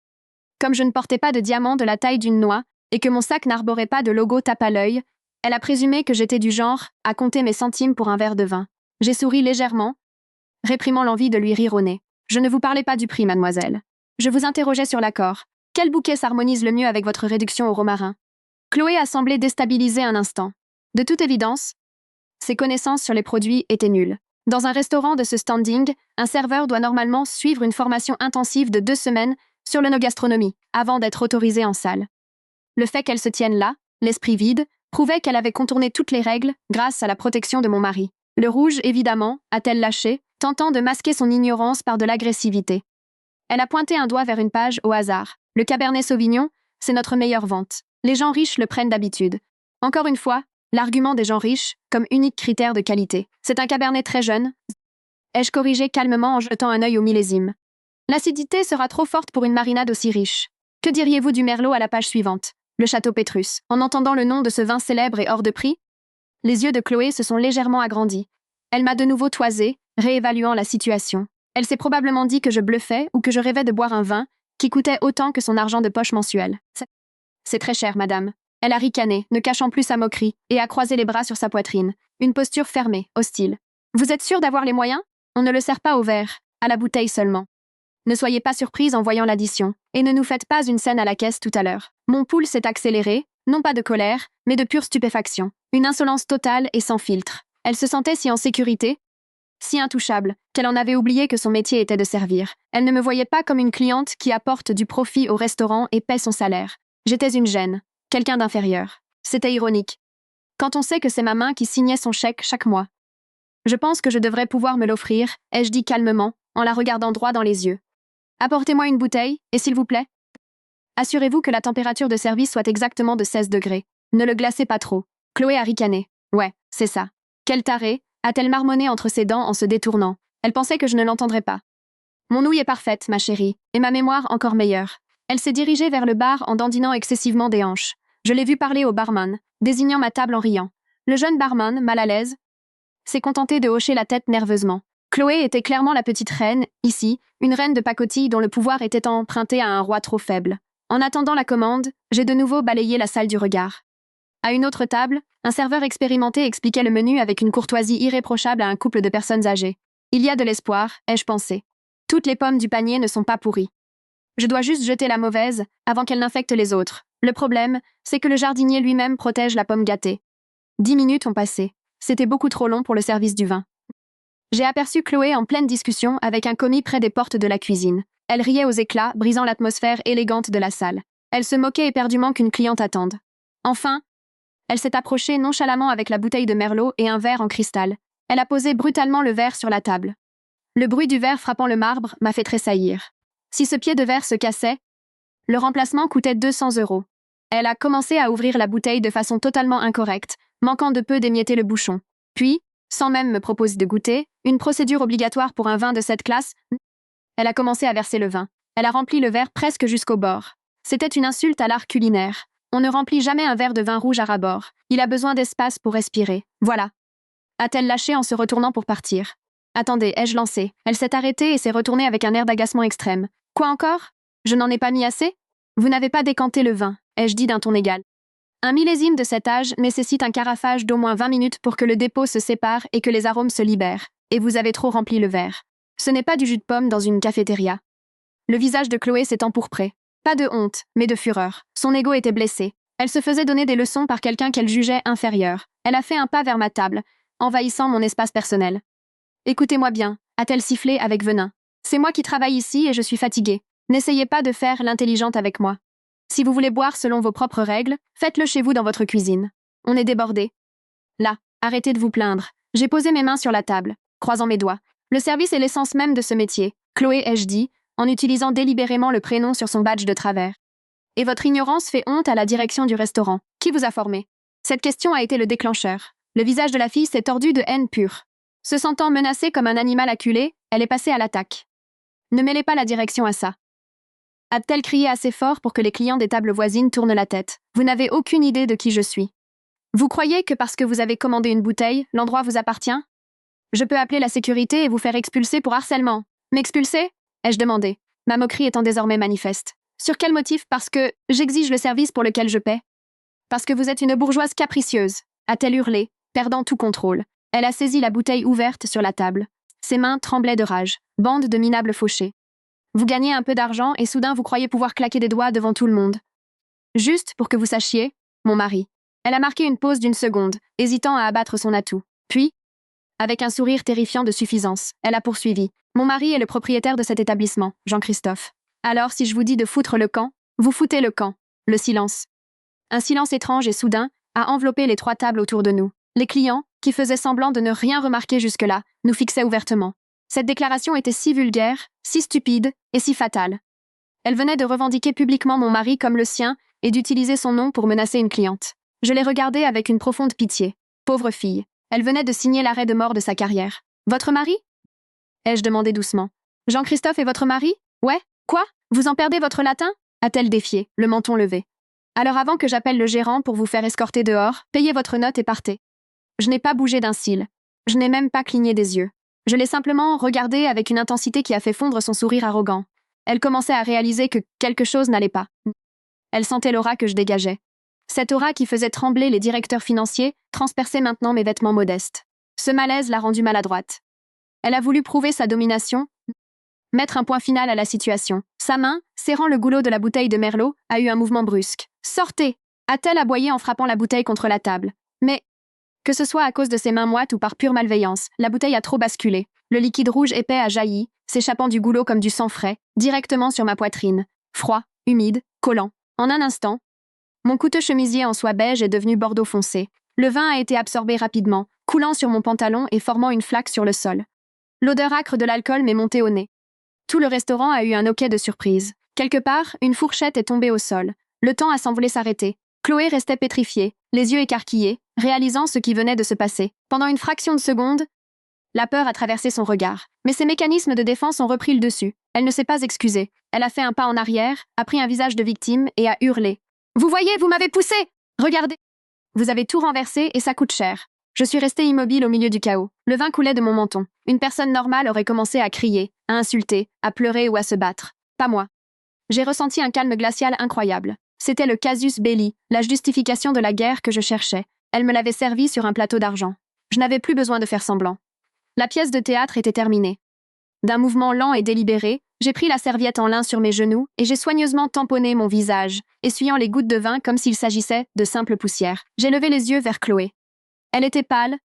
A: Comme je ne portais pas de diamant de la taille d'une noix et que mon sac n'arborait pas de logo tape à l'œil, elle a présumé que j'étais du genre à compter mes centimes pour un verre de vin. J'ai souri légèrement, réprimant l'envie de lui rire au nez. Je ne vous parlais pas du prix, mademoiselle. Je vous interrogeais sur l'accord. Quel bouquet s'harmonise le mieux avec votre réduction au romarin? Chloé a semblé déstabilisée un instant. De toute évidence, ses connaissances sur les produits étaient nulles. Dans un restaurant de ce standing, un serveur doit normalement suivre une formation intensive de 2 semaines sur l'œnogastronomie avant d'être autorisé en salle. Le fait qu'elle se tienne là, l'esprit vide, prouvait qu'elle avait contourné toutes les règles grâce à la protection de mon mari. Le rouge, évidemment, a-t-elle lâché, tentant de masquer son ignorance par de l'agressivité. Elle a pointé un doigt vers une page au hasard. Le Cabernet Sauvignon, c'est notre meilleure vente. Les gens riches le prennent d'habitude. Encore une fois, l'argument des gens riches comme unique critère de qualité. C'est un Cabernet très jeune. Ai-je corrigé calmement en jetant un œil au millésime. L'acidité sera trop forte pour une marinade aussi riche. Que diriez-vous du Merlot à la page suivante? Le Château Pétrus. En entendant le nom de ce vin célèbre et hors de prix, les yeux de Chloé se sont légèrement agrandis. Elle m'a de nouveau toisé, réévaluant la situation. Elle s'est probablement dit que je bluffais ou que je rêvais de boire un vin qui coûtait autant que son argent de poche mensuel. C'est très cher, madame. Elle a ricané, ne cachant plus sa moquerie, et a croisé les bras sur sa poitrine. Une posture fermée, hostile. Vous êtes sûre d'avoir les moyens? On ne le sert pas au verre, à la bouteille seulement. Ne soyez pas surprise en voyant l'addition, et ne nous faites pas une scène à la caisse tout à l'heure. Mon pouls s'est accéléré, non pas de colère, mais de pure stupéfaction. Une insolence totale et sans filtre. Elle se sentait si en sécurité, si intouchable, qu'elle en avait oublié que son métier était de servir. Elle ne me voyait pas comme une cliente qui apporte du profit au restaurant et paie son salaire. J'étais une gêne, quelqu'un d'inférieur. C'était ironique. Quand on sait que c'est ma main qui signait son chèque chaque mois. Je pense que je devrais pouvoir me l'offrir, ai-je dit calmement, en la regardant droit dans les yeux. Apportez-moi une bouteille, et s'il vous plaît. Assurez-vous que la température de service soit exactement de 16 degrés. Ne le glacez pas trop. Chloé a ricané. Ouais, c'est ça. Quelle tarée, a-t-elle marmonné entre ses dents en se détournant. Elle pensait que je ne l'entendrais pas. Mon ouïe est parfaite, ma chérie, et ma mémoire encore meilleure. Elle s'est dirigée vers le bar en dandinant excessivement des hanches. Je l'ai vu parler au barman, désignant ma table en riant. Le jeune barman, mal à l'aise, s'est contenté de hocher la tête nerveusement. Chloé était clairement la petite reine, ici, une reine de pacotille dont le pouvoir était emprunté à un roi trop faible. En attendant la commande, j'ai de nouveau balayé la salle du regard. À une autre table, un serveur expérimenté expliquait le menu avec une courtoisie irréprochable à un couple de personnes âgées. Il y a de l'espoir, ai-je pensé. Toutes les pommes du panier ne sont pas pourries. Je dois juste jeter la mauvaise avant qu'elle n'infecte les autres. Le problème, c'est que le jardinier lui-même protège la pomme gâtée. 10 minutes ont passé. C'était beaucoup trop long pour le service du vin. J'ai aperçu Chloé en pleine discussion avec un commis près des portes de la cuisine. Elle riait aux éclats, brisant l'atmosphère élégante de la salle. Elle se moquait éperdument qu'une cliente attende. Enfin, elle s'est approchée nonchalamment avec la bouteille de Merlot et un verre en cristal. Elle a posé brutalement le verre sur la table. Le bruit du verre frappant le marbre m'a fait tressaillir. Si ce pied de verre se cassait, le remplacement coûtait 200 €. Elle a commencé à ouvrir la bouteille de façon totalement incorrecte, manquant de peu d'émietter le bouchon. Puis, sans même me proposer de goûter, une procédure obligatoire pour un vin de cette classe, elle a commencé à verser le vin. Elle a rempli le verre presque jusqu'au bord. C'était une insulte à l'art culinaire. On ne remplit jamais un verre de vin rouge à ras-bord. Il a besoin d'espace pour respirer. Voilà. A-t-elle lâché en se retournant pour partir? Attendez, ai-je lancé? Elle s'est arrêtée et s'est retournée avec un air d'agacement extrême. Quoi encore? Je n'en ai pas mis assez? Vous n'avez pas décanté le vin, ai-je dit d'un ton égal. Un millésime de cet âge nécessite un carafage d'au moins 20 minutes pour que le dépôt se sépare et que les arômes se libèrent. Et vous avez trop rempli le verre. Ce n'est pas du jus de pomme dans une cafétéria. Le visage de Chloé s'est empourpré. Pas de honte, mais de fureur. Son ego était blessé. Elle se faisait donner des leçons par quelqu'un qu'elle jugeait inférieur. Elle a fait un pas vers ma table, envahissant mon espace personnel. Écoutez-moi bien, a-t-elle sifflé avec venin. C'est moi qui travaille ici et je suis fatiguée. N'essayez pas de faire l'intelligente avec moi. Si vous voulez boire selon vos propres règles, faites-le chez vous dans votre cuisine. On est débordé. Là, arrêtez de vous plaindre. J'ai posé mes mains sur la table, croisant mes doigts. Le service est l'essence même de ce métier. Chloé, ai-je dit, en utilisant délibérément le prénom sur son badge de travers. Et votre ignorance fait honte à la direction du restaurant. Qui vous a formé? Cette question a été le déclencheur. Le visage de la fille s'est tordu de haine pure. Se sentant menacée comme un animal acculé, elle est passée à l'attaque. Ne mêlez pas la direction à ça. A-t-elle crié assez fort pour que les clients des tables voisines tournent la tête? Vous n'avez aucune idée de qui je suis. Vous croyez que parce que vous avez commandé une bouteille, l'endroit vous appartient? Je peux appeler la sécurité et vous faire expulser pour harcèlement. M'expulser? Ai-je demandé, ma moquerie étant désormais manifeste. Sur quel motif? Parce que j'exige le service pour lequel je paie. Parce que vous êtes une bourgeoise capricieuse, a-t-elle hurlé, perdant tout contrôle. Elle a saisi la bouteille ouverte sur la table. Ses mains tremblaient de rage, bande de minables fauchés. Vous gagnez un peu d'argent et soudain vous croyez pouvoir claquer des doigts devant tout le monde. Juste pour que vous sachiez, mon mari. Elle a marqué une pause d'une seconde, hésitant à abattre son atout. Puis, avec un sourire terrifiant de suffisance, elle a poursuivi. Mon mari est le propriétaire de cet établissement, Jean-Christophe. Alors si je vous dis de foutre le camp, vous foutez le camp. Le silence. Un silence étrange et soudain a enveloppé les 3 tables autour de nous. Les clients, qui faisaient semblant de ne rien remarquer jusque-là, nous fixaient ouvertement. Cette déclaration était si vulgaire, si stupide et si fatale. Elle venait de revendiquer publiquement mon mari comme le sien et d'utiliser son nom pour menacer une cliente. Je l'ai regardée avec une profonde pitié. Pauvre fille. Elle venait de signer l'arrêt de mort de sa carrière. Votre mari? Ai-je demandé doucement. Jean-Christophe est votre mari? Ouais? Quoi? Vous en perdez votre latin? A-t-elle défié, le menton levé. Alors avant que j'appelle le gérant pour vous faire escorter dehors, payez votre note et partez. Je n'ai pas bougé d'un cil. Je n'ai même pas cligné des yeux. Je l'ai simplement regardée avec une intensité qui a fait fondre son sourire arrogant. Elle commençait à réaliser que quelque chose n'allait pas. Elle sentait l'aura que je dégageais. Cette aura qui faisait trembler les directeurs financiers transperçait maintenant mes vêtements modestes. Ce malaise l'a rendue maladroite. Elle a voulu prouver sa domination, mettre un point final à la situation. Sa main, serrant le goulot de la bouteille de Merlot, a eu un mouvement brusque. « Sortez !» a-t-elle aboyé en frappant la bouteille contre la table. Mais, que ce soit à cause de ses mains moites ou par pure malveillance, la bouteille a trop basculé. Le liquide rouge épais a jailli, s'échappant du goulot comme du sang frais, directement sur ma poitrine. Froid, humide, collant. En un instant, mon coûteux chemisier en soie beige est devenu bordeaux foncé. Le vin a été absorbé rapidement, coulant sur mon pantalon et formant une flaque sur le sol. L'odeur âcre de l'alcool m'est montée au nez. Tout le restaurant a eu un hoquet de surprise. Quelque part, une fourchette est tombée au sol. Le temps a semblé s'arrêter. Chloé restait pétrifiée, les yeux écarquillés, réalisant ce qui venait de se passer. Pendant une fraction de seconde, la peur a traversé son regard. Mais ses mécanismes de défense ont repris le dessus. Elle ne s'est pas excusée. Elle a fait un pas en arrière, a pris un visage de victime et a hurlé. « Vous voyez, vous m'avez poussé! Regardez! Vous avez tout renversé et ça coûte cher. » Je suis restée immobile au milieu du chaos. Le vin coulait de mon menton. Une personne normale aurait commencé à crier, à insulter, à pleurer ou à se battre. Pas moi. J'ai ressenti un calme glacial incroyable. C'était le casus belli, la justification de la guerre que je cherchais. Elle me l'avait servi sur un plateau d'argent. Je n'avais plus besoin de faire semblant. La pièce de théâtre était terminée. D'un mouvement lent et délibéré, j'ai pris la serviette en lin sur mes genoux et j'ai soigneusement tamponné mon visage, essuyant les gouttes de vin comme s'il s'agissait de simple poussière. J'ai levé les yeux vers Chloé. Elle était pâle,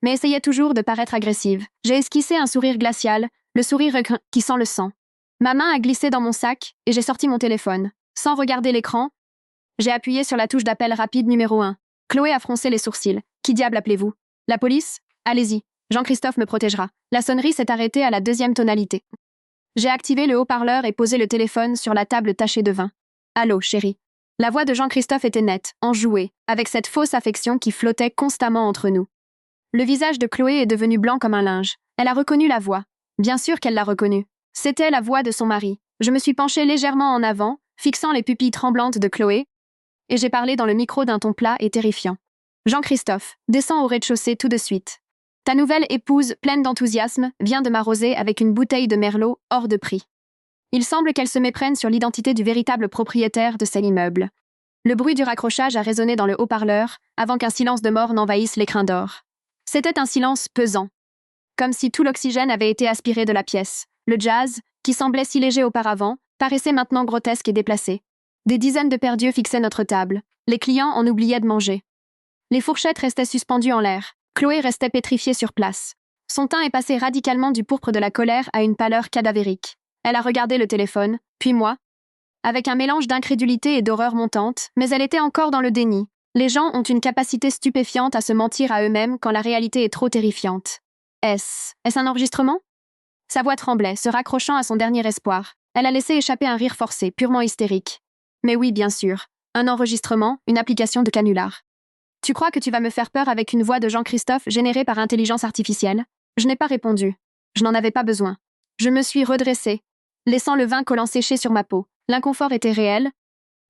A: mais essayait toujours de paraître agressive. J'ai esquissé un sourire glacial, le sourire qui sent le sang. Ma main a glissé dans mon sac et j'ai sorti mon téléphone. Sans regarder l'écran, j'ai appuyé sur la touche d'appel rapide numéro 1. Chloé a froncé les sourcils. Qui diable appelez-vous? La police? Allez-y. Jean-Christophe me protégera. La sonnerie s'est arrêtée à la 2e tonalité. J'ai activé le haut-parleur et posé le téléphone sur la table tachée de vin. Allô, chérie. La voix de Jean-Christophe était nette, enjouée, avec cette fausse affection qui flottait constamment entre nous. Le visage de Chloé est devenu blanc comme un linge. Elle a reconnu la voix. Bien sûr qu'elle l'a reconnue. C'était la voix de son mari. Je me suis penchée légèrement en avant, fixant les pupilles tremblantes de Chloé, et j'ai parlé dans le micro d'un ton plat et terrifiant. Jean-Christophe, descends au rez-de-chaussée tout de suite. Ta nouvelle épouse, pleine d'enthousiasme, vient de m'arroser avec une bouteille de Merlot hors de prix. Il semble qu'elle se méprenne sur l'identité du véritable propriétaire de cet immeuble. Le bruit du raccrochage a résonné dans le haut-parleur avant qu'un silence de mort n'envahisse l'écrin d'or. C'était un silence pesant, comme si tout l'oxygène avait été aspiré de la pièce. Le jazz, qui semblait si léger auparavant, paraissait maintenant grotesque et déplacé. Des dizaines de paires d'yeux fixaient notre table. Les clients en oubliaient de manger. Les fourchettes restaient suspendues en l'air. Chloé restait pétrifiée sur place. Son teint est passé radicalement du pourpre de la colère à une pâleur cadavérique. Elle a regardé le téléphone, puis moi, avec un mélange d'incrédulité et d'horreur montante, mais elle était encore dans le déni. Les gens ont une capacité stupéfiante à se mentir à eux-mêmes quand la réalité est trop terrifiante. Est-ce un enregistrement? Sa voix tremblait, se raccrochant à son dernier espoir. Elle a laissé échapper un rire forcé, purement hystérique. Mais oui, bien sûr. Un enregistrement, une application de canular. Tu crois que tu vas me faire peur avec une voix de Jean-Christophe générée par intelligence artificielle? Je n'ai pas répondu. Je n'en avais pas besoin. Je me suis redressée, laissant le vin collant sécher sur ma peau. L'inconfort était réel,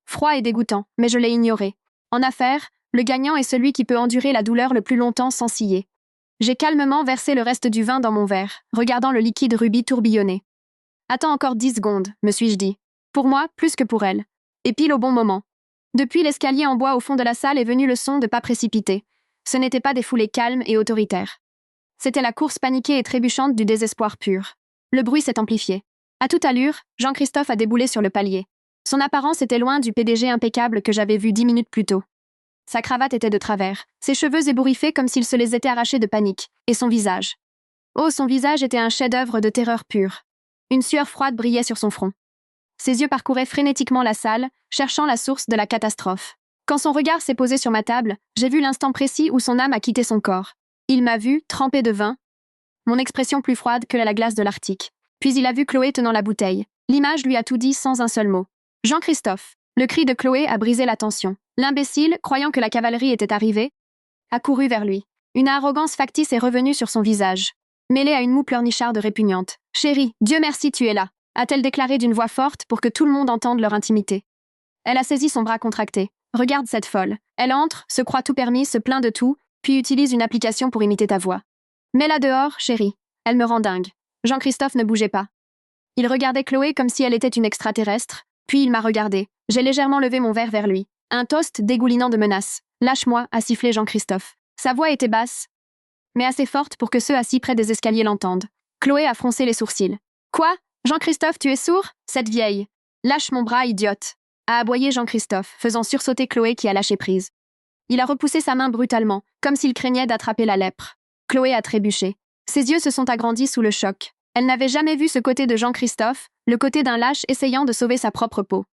A: froid et dégoûtant, mais je l'ai ignoré. En affaires, Le gagnant est celui qui peut endurer la douleur le plus longtemps sans ciller. J'ai calmement versé le reste du vin dans mon verre, regardant le liquide rubis tourbillonner. Attends encore 10 secondes, me suis-je dit. Pour moi, plus que pour elle. Et pile au bon moment. Depuis l'escalier en bois au fond de la salle est venu le son de pas précipités. Ce n'étaient pas des foulées calmes et autoritaires. C'était la course paniquée et trébuchante du désespoir pur. Le bruit s'est amplifié. À toute allure, Jean-Christophe a déboulé sur le palier. Son apparence était loin du PDG impeccable que j'avais vu 10 minutes plus tôt. Sa cravate était de travers, ses cheveux ébouriffés comme s'il se les était arrachés de panique, et son visage. Oh, son visage était un chef-d'œuvre de terreur pure. Une sueur froide brillait sur son front. Ses yeux parcouraient frénétiquement la salle, cherchant la source de la catastrophe. Quand son regard s'est posé sur ma table, j'ai vu l'instant précis où son âme a quitté son corps. Il m'a vu, trempé de vin, mon expression plus froide que la glace de l'Arctique. Puis il a vu Chloé tenant la bouteille. L'image lui a tout dit sans un seul mot. Jean-Christophe. Le cri de Chloé a brisé la tension. L'imbécile, croyant que la cavalerie était arrivée, a couru vers lui. Une arrogance factice est revenue sur son visage, mêlée à une moue pleurnicharde répugnante. « Chérie, Dieu merci tu es là !» a-t-elle déclaré d'une voix forte pour que tout le monde entende leur intimité. Elle a saisi son bras contracté. « Regarde cette folle. Elle entre, se croit tout permis, se plaint de tout, puis utilise une application pour imiter ta voix. Mets-la dehors, chérie. Elle me rend dingue. » Jean-Christophe ne bougeait pas. Il regardait Chloé comme si elle était une extraterrestre, puis il m'a regardé. J'ai légèrement levé mon verre vers lui. Un toast dégoulinant de menaces. « Lâche-moi » a sifflé Jean-Christophe. Sa voix était basse, mais assez forte pour que ceux assis près des escaliers l'entendent. Chloé a froncé les sourcils. « Quoi? Jean-Christophe, tu es sourd? Cette vieille. Lâche mon bras, idiote !» a aboyé Jean-Christophe, faisant sursauter Chloé qui a lâché prise. Il a repoussé sa main brutalement, comme s'il craignait d'attraper la lèpre. Chloé a trébuché. Ses yeux se sont agrandis sous le choc. Elle n'avait jamais vu ce côté de Jean-Christophe, le côté d'un lâche essayant de sauver sa propre peau.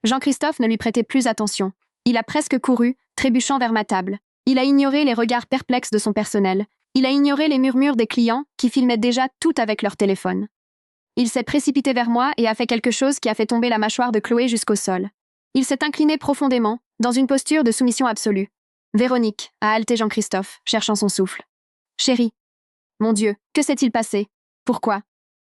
A: Jean-Christophe ne lui prêtait plus attention. Il a presque couru, trébuchant vers ma table. Il a ignoré les regards perplexes de son personnel. Il a ignoré les murmures des clients qui filmaient déjà tout avec leur téléphone. Il s'est précipité vers moi et a fait quelque chose qui a fait tomber la mâchoire de Chloé jusqu'au sol. Il s'est incliné profondément, dans une posture de soumission absolue. « Véronique » a haleté Jean-Christophe, cherchant son souffle. « Chérie. » « Mon Dieu, que s'est-il passé? Pourquoi?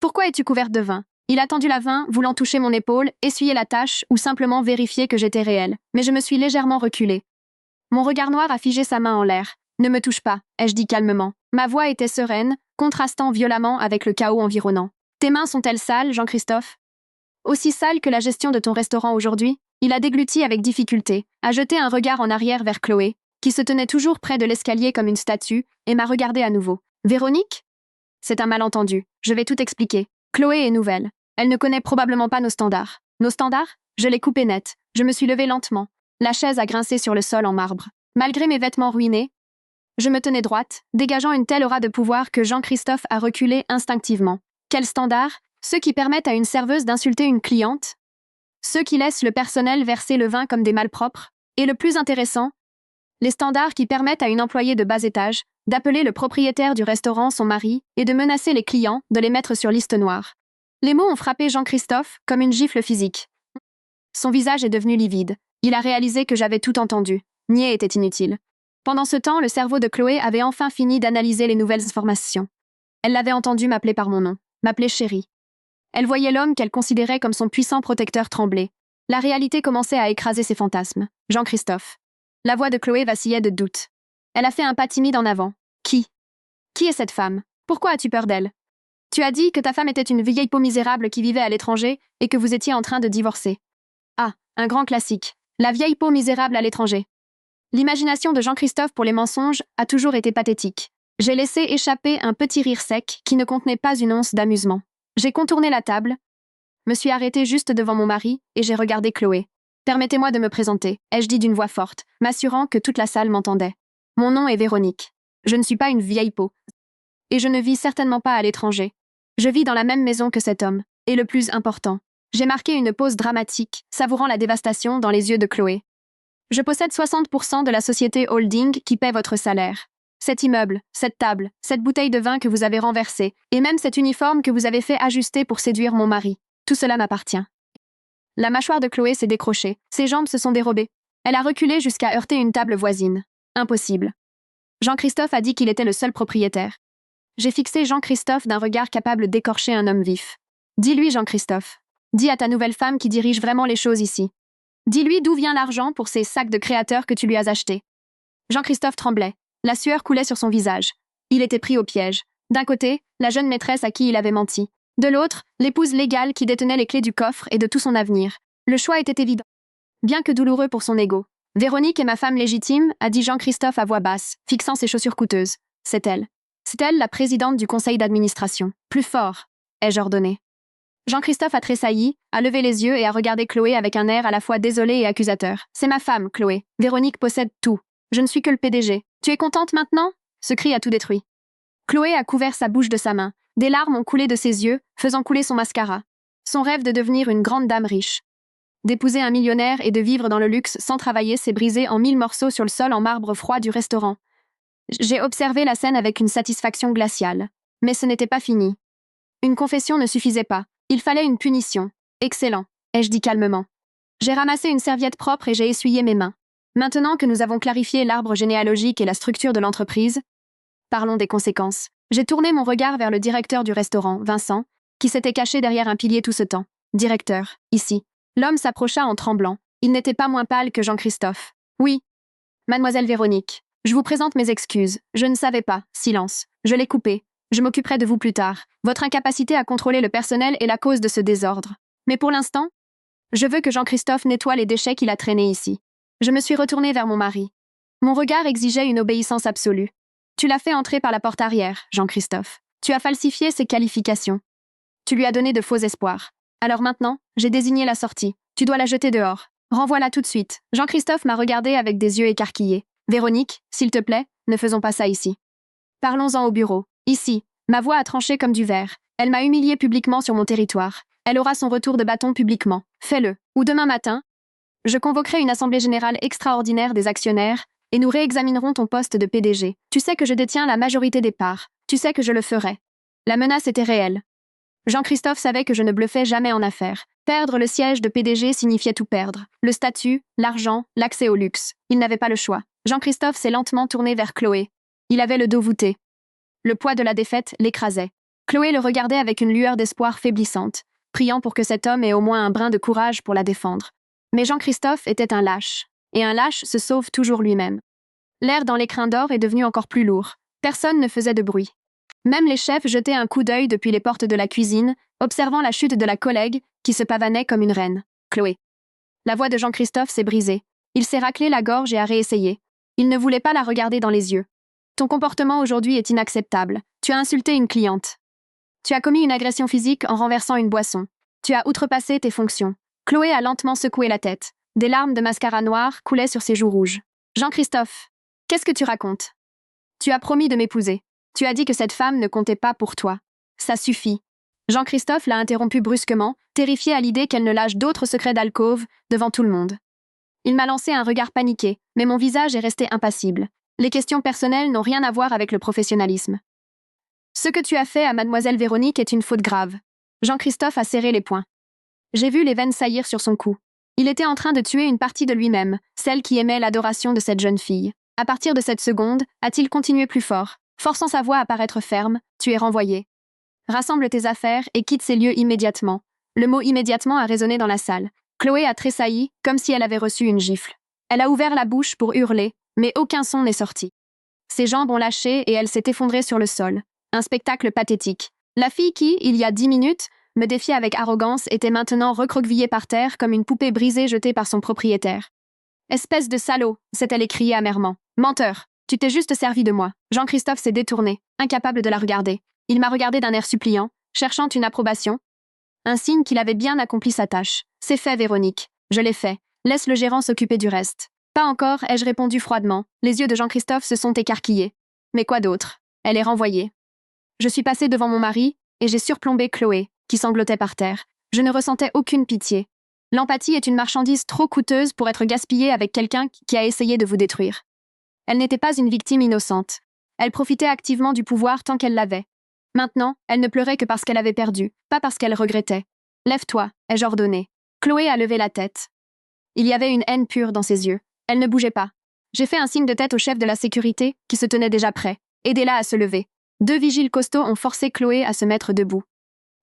A: Pourquoi es-tu couverte de vin? » Il a tendu la main, voulant toucher mon épaule, essuyer la tache ou simplement vérifier que j'étais réelle. Mais je me suis légèrement reculée. Mon regard noir a figé sa main en l'air. « Ne me touche pas » ai-je dit calmement. Ma voix était sereine, contrastant violemment avec le chaos environnant. « Tes mains sont-elles sales, Jean-Christophe? » Aussi sales que la gestion de ton restaurant aujourd'hui? Il a dégluti avec difficulté, a jeté un regard en arrière vers Chloé, qui se tenait toujours près de l'escalier comme une statue, et m'a regardé à nouveau. « Véronique? » C'est un malentendu. Je vais tout expliquer. Chloé est nouvelle. Elle ne connaît probablement pas nos standards. Nos standards? Je l'ai coupé net. Je me suis levée lentement. La chaise a grincé sur le sol en marbre. Malgré mes vêtements ruinés, je me tenais droite, dégageant une telle aura de pouvoir que Jean-Christophe a reculé instinctivement. Quels standards? Ceux qui permettent à une serveuse d'insulter une cliente? Ceux qui laissent le personnel verser le vin comme des malpropres? Et le plus intéressant, les standards qui permettent à une employée de bas étage d'appeler le propriétaire du restaurant son mari et de menacer les clients de les mettre sur liste noire. Les mots ont frappé Jean-Christophe comme une gifle physique. Son visage est devenu livide. Il a réalisé que j'avais tout entendu. Nier était inutile. Pendant ce temps, le cerveau de Chloé avait enfin fini d'analyser les nouvelles informations. Elle l'avait entendu m'appeler par mon nom, m'appeler chérie. Elle voyait l'homme qu'elle considérait comme son puissant protecteur trembler. La réalité commençait à écraser ses fantasmes. Jean-Christophe. La voix de Chloé vacillait de doute. Elle a fait un pas timide en avant. Qui? Qui est cette femme? Pourquoi as-tu peur d'elle? Tu as dit que ta femme était une vieille peau misérable qui vivait à l'étranger et que vous étiez en train de divorcer. Ah, un grand classique. La vieille peau misérable à l'étranger. L'imagination de Jean-Christophe pour les mensonges a toujours été pathétique. J'ai laissé échapper un petit rire sec qui ne contenait pas une once d'amusement. J'ai contourné la table, me suis arrêtée juste devant mon mari et j'ai regardé Chloé. « Permettez-moi de me présenter » ai-je dit d'une voix forte, m'assurant que toute la salle m'entendait. « Mon nom est Véronique. Je ne suis pas une vieille peau. Et je ne vis certainement pas à l'étranger. Je vis dans la même maison que cet homme. Et le plus important, j'ai marqué une pause dramatique, savourant la dévastation dans les yeux de Chloé. Je possède 60% de la société holding qui paie votre salaire. Cet immeuble, cette table, cette bouteille de vin que vous avez renversée, et même cet uniforme que vous avez fait ajuster pour séduire mon mari, tout cela m'appartient. » La mâchoire de Chloé s'est décrochée, ses jambes se sont dérobées. Elle a reculé jusqu'à heurter une table voisine. Impossible. Jean-Christophe a dit qu'il était le seul propriétaire. J'ai fixé Jean-Christophe d'un regard capable d'écorcher un homme vif. Dis-lui, Jean-Christophe. Dis à ta nouvelle femme qui dirige vraiment les choses ici. Dis-lui d'où vient l'argent pour ces sacs de créateurs que tu lui as achetés. Jean-Christophe tremblait. La sueur coulait sur son visage. Il était pris au piège. D'un côté, la jeune maîtresse à qui il avait menti. De l'autre, l'épouse légale qui détenait les clés du coffre et de tout son avenir. Le choix était évident. Bien que douloureux pour son ego. Véronique est ma femme légitime, a dit Jean-Christophe à voix basse, fixant ses chaussures coûteuses. C'est elle. C'est elle la présidente du conseil d'administration. Plus fort, ai-je ordonné. Jean-Christophe a tressailli, a levé les yeux et a regardé Chloé avec un air à la fois désolé et accusateur. C'est ma femme, Chloé. Véronique possède tout. Je ne suis que le PDG. Tu es contente maintenant? Ce cri a tout détruit. Chloé a couvert sa bouche de sa main. Des larmes ont coulé de ses yeux, faisant couler son mascara. Son rêve de devenir une grande dame riche. D'épouser un millionnaire et de vivre dans le luxe sans travailler s'est brisé en 1000 morceaux sur le sol en marbre froid du restaurant. J'ai observé la scène avec une satisfaction glaciale. Mais ce n'était pas fini. Une confession ne suffisait pas. Il fallait une punition. Excellent, ai-je dit calmement. J'ai ramassé une serviette propre et j'ai essuyé mes mains. Maintenant que nous avons clarifié l'arbre généalogique et la structure de l'entreprise, parlons des conséquences. J'ai tourné mon regard vers le directeur du restaurant, Vincent, qui s'était caché derrière un pilier tout ce temps. Directeur, ici. L'homme s'approcha en tremblant. Il n'était pas moins pâle que Jean-Christophe. Oui. Mademoiselle Véronique, je vous présente mes excuses. Je ne savais pas. Silence. Je l'ai coupé. Je m'occuperai de vous plus tard. Votre incapacité à contrôler le personnel est la cause de ce désordre. Mais pour l'instant, je veux que Jean-Christophe nettoie les déchets qu'il a traînés ici. Je me suis retournée vers mon mari. Mon regard exigeait une obéissance absolue. Tu l'as fait entrer par la porte arrière, Jean-Christophe. Tu as falsifié ses qualifications. Tu lui as donné de faux espoirs. Alors maintenant, j'ai désigné la sortie. Tu dois la jeter dehors. Renvoie-la tout de suite. Jean-Christophe m'a regardé avec des yeux écarquillés. Véronique, s'il te plaît, ne faisons pas ça ici. Parlons-en au bureau. Ici. Ma voix a tranché comme du verre. Elle m'a humiliée publiquement sur mon territoire. Elle aura son retour de bâton publiquement. Fais-le. Ou demain matin, je convoquerai une assemblée générale extraordinaire des actionnaires et nous réexaminerons ton poste de PDG. Tu sais que je détiens la majorité des parts. Tu sais que je le ferai. La menace était réelle. Jean-Christophe savait que je ne bluffais jamais en affaires. Perdre le siège de PDG signifiait tout perdre. Le statut, l'argent, l'accès au luxe. Il n'avait pas le choix. Jean-Christophe s'est lentement tourné vers Chloé. Il avait le dos voûté. Le poids de la défaite l'écrasait. Chloé le regardait avec une lueur d'espoir faiblissante, priant pour que cet homme ait au moins un brin de courage pour la défendre. Mais Jean-Christophe était un lâche. Et un lâche se sauve toujours lui-même. L'air dans l'écrin d'or est devenu encore plus lourd. Personne ne faisait de bruit. Même les chefs jetaient un coup d'œil depuis les portes de la cuisine, observant la chute de la collègue qui se pavanait comme une reine. Chloé. La voix de Jean-Christophe s'est brisée. Il s'est raclé la gorge et a réessayé. Il ne voulait pas la regarder dans les yeux. Ton comportement aujourd'hui est inacceptable. Tu as insulté une cliente. Tu as commis une agression physique en renversant une boisson. Tu as outrepassé tes fonctions. Chloé a lentement secoué la tête. Des larmes de mascara noir coulaient sur ses joues rouges. Jean-Christophe, qu'est-ce que tu racontes? Tu as promis de m'épouser. Tu as dit que cette femme ne comptait pas pour toi. Ça suffit. Jean-Christophe l'a interrompu brusquement, terrifié à l'idée qu'elle ne lâche d'autres secrets d'alcôve devant tout le monde. Il m'a lancé un regard paniqué, mais mon visage est resté impassible. Les questions personnelles n'ont rien à voir avec le professionnalisme. Ce que tu as fait à mademoiselle Véronique est une faute grave. Jean-Christophe a serré les poings. J'ai vu les veines saillir sur son cou. Il était en train de tuer une partie de lui-même, celle qui aimait l'adoration de cette jeune fille. À partir de cette seconde, a-t-il continué plus fort, forçant sa voix à paraître ferme, tu es renvoyé. Rassemble tes affaires et quitte ces lieux immédiatement. Le mot immédiatement a résonné dans la salle. Chloé a tressailli, comme si elle avait reçu une gifle. Elle a ouvert la bouche pour hurler, mais aucun son n'est sorti. Ses jambes ont lâché et elle s'est effondrée sur le sol. Un spectacle pathétique. La fille qui, il y a 10 minutes, me défiait avec arrogance était maintenant recroquevillée par terre comme une poupée brisée jetée par son propriétaire. Espèce de salaud, s'est-elle écriée amèrement. Menteur, tu t'es juste servi de moi. Jean-Christophe s'est détourné, incapable de la regarder. Il m'a regardé d'un air suppliant, cherchant une approbation. Un signe qu'il avait bien accompli sa tâche. C'est fait, Véronique. Je l'ai fait. Laisse le gérant s'occuper du reste. Pas encore, ai-je répondu froidement. Les yeux de Jean-Christophe se sont écarquillés. Mais quoi d'autre? Elle est renvoyée. Je suis passée devant mon mari, et j'ai surplombé Chloé, qui sanglotait par terre. Je ne ressentais aucune pitié. L'empathie est une marchandise trop coûteuse pour être gaspillée avec quelqu'un qui a essayé de vous détruire. Elle n'était pas une victime innocente. Elle profitait activement du pouvoir tant qu'elle l'avait. Maintenant, elle ne pleurait que parce qu'elle avait perdu, pas parce qu'elle regrettait. Lève-toi, ai-je ordonné. Chloé a levé la tête. Il y avait une haine pure dans ses yeux. Elle ne bougeait pas. J'ai fait un signe de tête au chef de la sécurité, qui se tenait déjà prêt. Aidez-la à se lever. 2 vigiles costauds ont forcé Chloé à se mettre debout.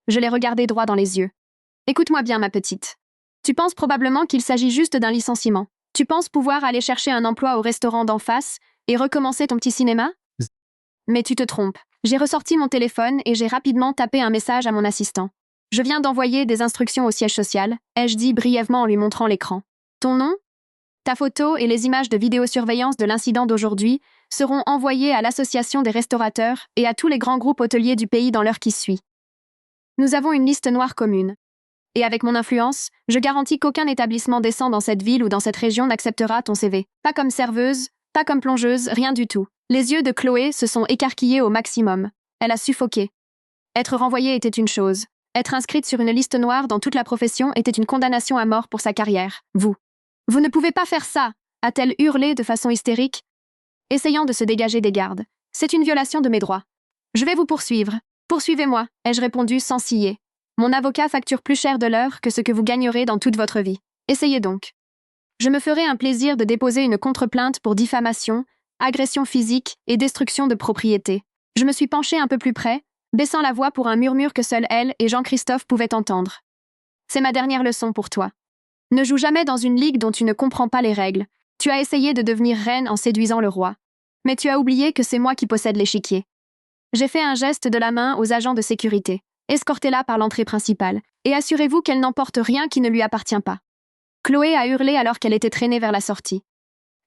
A: Je l'ai regardée droit dans les yeux. Écoute-moi bien, ma petite. Tu penses probablement qu'il s'agit juste d'un licenciement. Tu penses pouvoir aller chercher un emploi au restaurant d'en face, Et recommencer ton petit cinéma? Mais tu te trompes. J'ai ressorti mon téléphone et j'ai rapidement tapé un message à mon assistant. Je viens d'envoyer des instructions au siège social, ai-je dit brièvement en lui montrant l'écran. Ton nom? Ta photo et les images de vidéosurveillance de l'incident d'aujourd'hui seront envoyées à l'Association des restaurateurs et à tous les grands groupes hôteliers du pays dans l'heure qui suit. Nous avons une liste noire commune. Et avec mon influence, je garantis qu'aucun établissement décent dans cette ville ou dans cette région n'acceptera ton CV. Pas comme serveuse, pas comme plongeuse, rien du tout. Les yeux de Chloé se sont écarquillés au maximum. Elle a suffoqué. Être renvoyée était une chose. Être inscrite sur une liste noire dans toute la profession était une condamnation à mort pour sa carrière. Vous ne pouvez pas faire ça, a-t-elle hurlé de façon hystérique, essayant de se dégager des gardes. C'est une violation de mes droits. Je vais vous poursuivre. Poursuivez-moi, ai-je répondu sans ciller. Mon avocat facture plus cher de l'heure que ce que vous gagnerez dans toute votre vie. Essayez donc. Je me ferai un plaisir de déposer une contre-plainte pour diffamation, agression physique et destruction de propriété. Je me suis penchée un peu plus près, baissant la voix pour un murmure que seul elle et Jean-Christophe pouvaient entendre. C'est ma dernière leçon pour toi. Ne joue jamais dans une ligue dont tu ne comprends pas les règles. Tu as essayé de devenir reine en séduisant le roi. Mais tu as oublié que c'est moi qui possède l'échiquier. J'ai fait un geste de la main aux agents de sécurité. Escortez-la par l'entrée principale, et assurez-vous qu'elle n'emporte rien qui ne lui appartient pas. Chloé a hurlé alors qu'elle était traînée vers la sortie.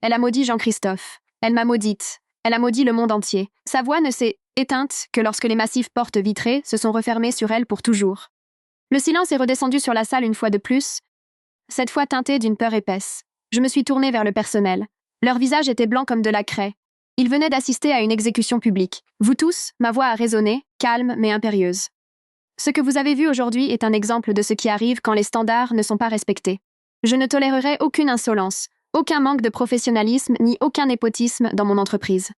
A: Elle a maudit Jean-Christophe. Elle m'a maudite. Elle a maudit le monde entier. Sa voix ne s'est éteinte que lorsque les massives portes vitrées se sont refermées sur elle pour toujours. Le silence est redescendu sur la salle une fois de plus, cette fois teinté d'une peur épaisse. Je me suis tournée vers le personnel. Leur visage était blanc comme de la craie. Ils venaient d'assister à une exécution publique. Vous tous, ma voix a résonné, calme mais impérieuse. Ce que vous avez vu aujourd'hui est un exemple de ce qui arrive quand les standards ne sont pas respectés. Je ne tolérerai aucune insolence, aucun manque de professionnalisme ni aucun népotisme dans mon entreprise.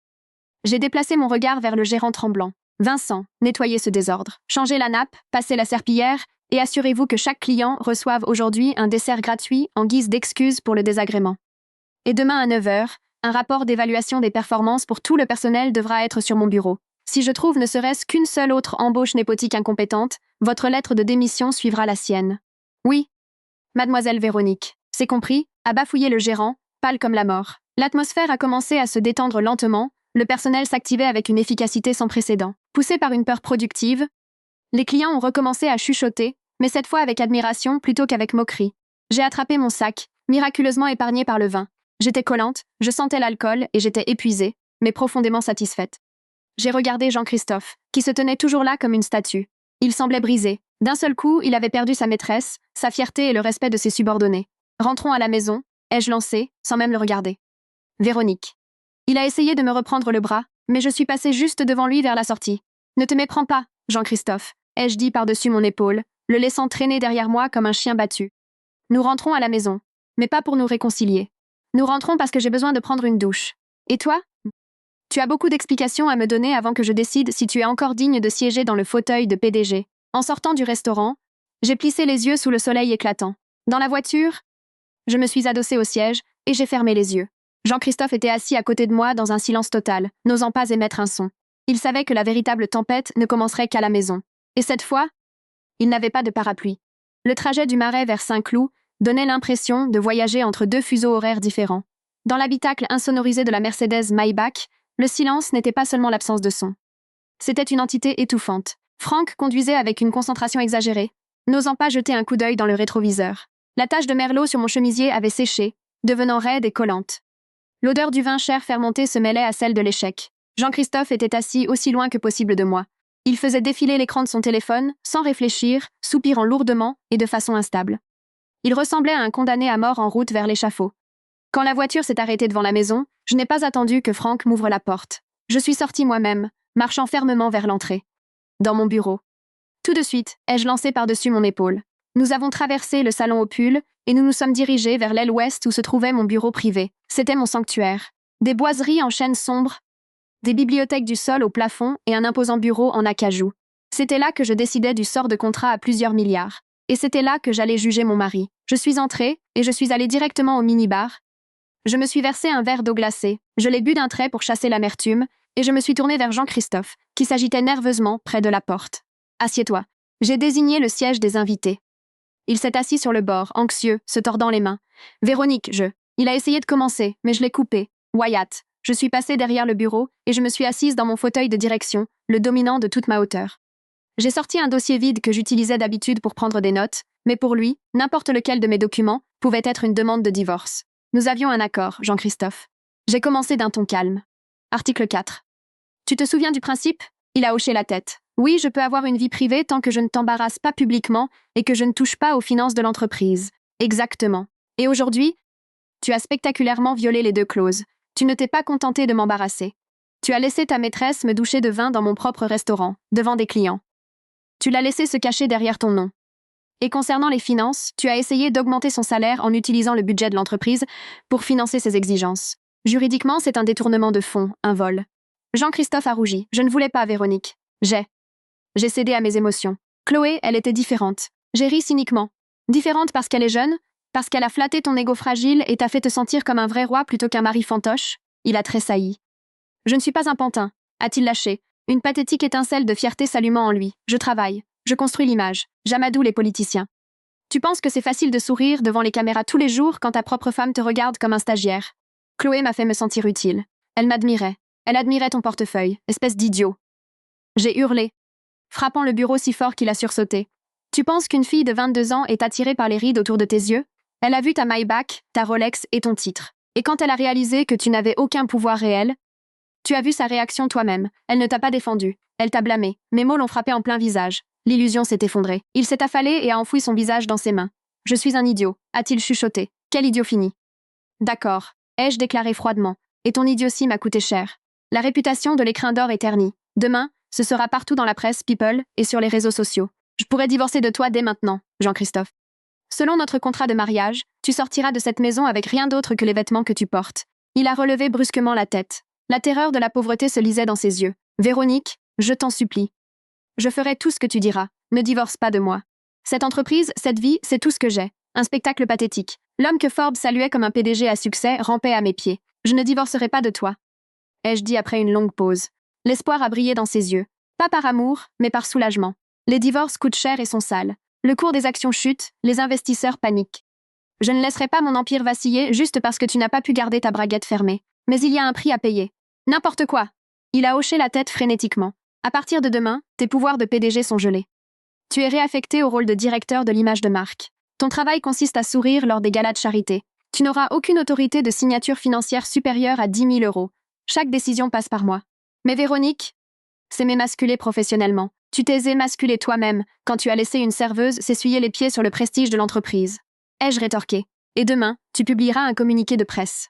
A: J'ai déplacé mon regard vers le gérant tremblant. Vincent, nettoyez ce désordre. Changez la nappe, passez la serpillière et assurez-vous que chaque client reçoive aujourd'hui un dessert gratuit en guise d'excuse pour le désagrément. Et demain à 9h, un rapport d'évaluation des performances pour tout le personnel devra être sur mon bureau. Si je trouve ne serait-ce qu'une seule autre embauche népotique incompétente, votre lettre de démission suivra la sienne. Oui, mademoiselle Véronique, c'est compris, a bafouillé le gérant, pâle comme la mort. L'atmosphère a commencé à se détendre lentement, le personnel s'activait avec une efficacité sans précédent. Poussé par une peur productive, les clients ont recommencé à chuchoter, mais cette fois avec admiration plutôt qu'avec moquerie. J'ai attrapé mon sac, miraculeusement épargné par le vin. J'étais collante, je sentais l'alcool et j'étais épuisée, mais profondément satisfaite. J'ai regardé Jean-Christophe, qui se tenait toujours là comme une statue. Il semblait brisé. D'un seul coup, il avait perdu sa maîtresse, sa fierté et le respect de ses subordonnés. Rentrons à la maison, ai-je lancé, sans même le regarder. Véronique. Il a essayé de me reprendre le bras, mais je suis passée juste devant lui vers la sortie. Ne te méprends pas, Jean-Christophe, ai-je dit par-dessus mon épaule, le laissant traîner derrière moi comme un chien battu. Nous rentrons à la maison, mais pas pour nous réconcilier. Nous rentrons parce que j'ai besoin de prendre une douche. Et toi? Tu as beaucoup d'explications à me donner avant que je décide si tu es encore digne de siéger dans le fauteuil de PDG. En sortant du restaurant, j'ai plissé les yeux sous le soleil éclatant. Dans la voiture, je me suis adossée au siège et j'ai fermé les yeux. Jean-Christophe était assis à côté de moi dans un silence total, n'osant pas émettre un son. Il savait que la véritable tempête ne commencerait qu'à la maison. Et cette fois, il n'avait pas de parapluie. Le trajet du Marais vers Saint-Cloud donnait l'impression de voyager entre deux fuseaux horaires différents. Dans l'habitacle insonorisé de la Mercedes Maybach, le silence n'était pas seulement l'absence de son. C'était une entité étouffante. Franck conduisait avec une concentration exagérée, n'osant pas jeter un coup d'œil dans le rétroviseur. La tache de merlot sur mon chemisier avait séché, devenant raide et collante. L'odeur du vin cher fermenté se mêlait à celle de l'échec. Jean-Christophe était assis aussi loin que possible de moi. Il faisait défiler l'écran de son téléphone, sans réfléchir, soupirant lourdement et de façon instable. Il ressemblait à un condamné à mort en route vers l'échafaud. Quand la voiture s'est arrêtée devant la maison, je n'ai pas attendu que Franck m'ouvre la porte. Je suis sortie moi-même, marchant fermement vers l'entrée. Dans mon bureau. Tout de suite, ai-je lancé par-dessus mon épaule. Nous avons traversé le salon au pull et nous nous sommes dirigés vers l'aile ouest où se trouvait mon bureau privé. C'était mon sanctuaire. Des boiseries en chêne sombre, des bibliothèques du sol au plafond et un imposant bureau en acajou. C'était là que je décidais du sort de contrat à plusieurs milliards. Et c'était là que j'allais juger mon mari. Je suis entrée et je suis allée directement au minibar. Je me suis versé un verre d'eau glacée, je l'ai bu d'un trait pour chasser l'amertume, et je me suis tournée vers Jean-Christophe, qui s'agitait nerveusement près de la porte. « Assieds-toi. » J'ai désigné le siège des invités. Il s'est assis sur le bord, anxieux, se tordant les mains. « Véronique, je... » Il a essayé de commencer, mais je l'ai coupé. « Wyatt. » Je suis passée derrière le bureau et je me suis assise dans mon fauteuil de direction, le dominant de toute ma hauteur. J'ai sorti un dossier vide que j'utilisais d'habitude pour prendre des notes, mais pour lui, n'importe lequel de mes documents pouvait être une demande de divorce. Nous avions un accord, Jean-Christophe. J'ai commencé d'un ton calme. Article 4. Tu te souviens du principe? Il a hoché la tête. Oui, je peux avoir une vie privée tant que je ne t'embarrasse pas publiquement et que je ne touche pas aux finances de l'entreprise. Exactement. Et aujourd'hui, tu as spectaculairement violé les deux clauses. Tu ne t'es pas contenté de m'embarrasser. Tu as laissé ta maîtresse me doucher de vin dans mon propre restaurant, devant des clients. Tu l'as laissé se cacher derrière ton nom. Et concernant les finances, tu as essayé d'augmenter son salaire en utilisant le budget de l'entreprise pour financer ses exigences. Juridiquement, c'est un détournement de fonds, un vol. Jean-Christophe a rougi. Je ne voulais pas, Véronique. J'ai cédé à mes émotions. Chloé, elle était différente. J'ai ri cyniquement. Différente parce qu'elle est jeune, parce qu'elle a flatté ton ego fragile et t'a fait te sentir comme un vrai roi plutôt qu'un mari fantoche. Il a tressailli. Je ne suis pas un pantin, a-t-il lâché, une pathétique étincelle de fierté s'allumant en lui. Je travaille. Je construis l'image. J'amadoue les politiciens. Tu penses que c'est facile de sourire devant les caméras tous les jours quand ta propre femme te regarde comme un stagiaire. Chloé m'a fait me sentir utile. Elle m'admirait. Elle admirait ton portefeuille, espèce d'idiot. J'ai hurlé, frappant le bureau si fort qu'il a sursauté. Tu penses qu'une fille de 22 ans est attirée par les rides autour de tes yeux? Elle a vu ta Maybach, ta Rolex et ton titre. Et quand elle a réalisé que tu n'avais aucun pouvoir réel, tu as vu sa réaction toi-même. Elle ne t'a pas défendu. Elle t'a blâmé. Mes mots l'ont frappé en plein visage. L'illusion s'est effondrée. Il s'est affalé et a enfoui son visage dans ses mains. Je suis un idiot, a-t-il chuchoté. Quel idiot fini. D'accord, ai-je déclaré froidement. Et ton idiotie m'a coûté cher. La réputation de l'écrin d'or est ternie. Demain, ce sera partout dans la presse, People, et sur les réseaux sociaux. Je pourrais divorcer de toi dès maintenant, Jean-Christophe. Selon notre contrat de mariage, tu sortiras de cette maison avec rien d'autre que les vêtements que tu portes. Il a relevé brusquement la tête. La terreur de la pauvreté se lisait dans ses yeux. Véronique, je t'en supplie. Je ferai tout ce que tu diras. Ne divorce pas de moi. Cette entreprise, cette vie, c'est tout ce que j'ai. Un spectacle pathétique. L'homme que Forbes saluait comme un PDG à succès rampait à mes pieds. Je ne divorcerai pas de toi, ai-je dit après une longue pause. L'espoir a brillé dans ses yeux. Pas par amour, mais par soulagement. Les divorces coûtent cher et sont sales. Le cours des actions chute, les investisseurs paniquent. Je ne laisserai pas mon empire vaciller juste parce que tu n'as pas pu garder ta braguette fermée. Mais il y a un prix à payer. N'importe quoi. Il a hoché la tête frénétiquement. À partir de demain, tes pouvoirs de PDG sont gelés. Tu es réaffecté au rôle de directeur de l'image de marque. Ton travail consiste à sourire lors des galas de charité. Tu n'auras aucune autorité de signature financière supérieure à 10 000 €. Chaque décision passe par moi. Mais Véronique, c'est m'émasculer professionnellement. Tu t'es émasculé toi-même quand tu as laissé une serveuse s'essuyer les pieds sur le prestige de l'entreprise. Ai-je rétorqué. Et demain, tu publieras un communiqué de presse.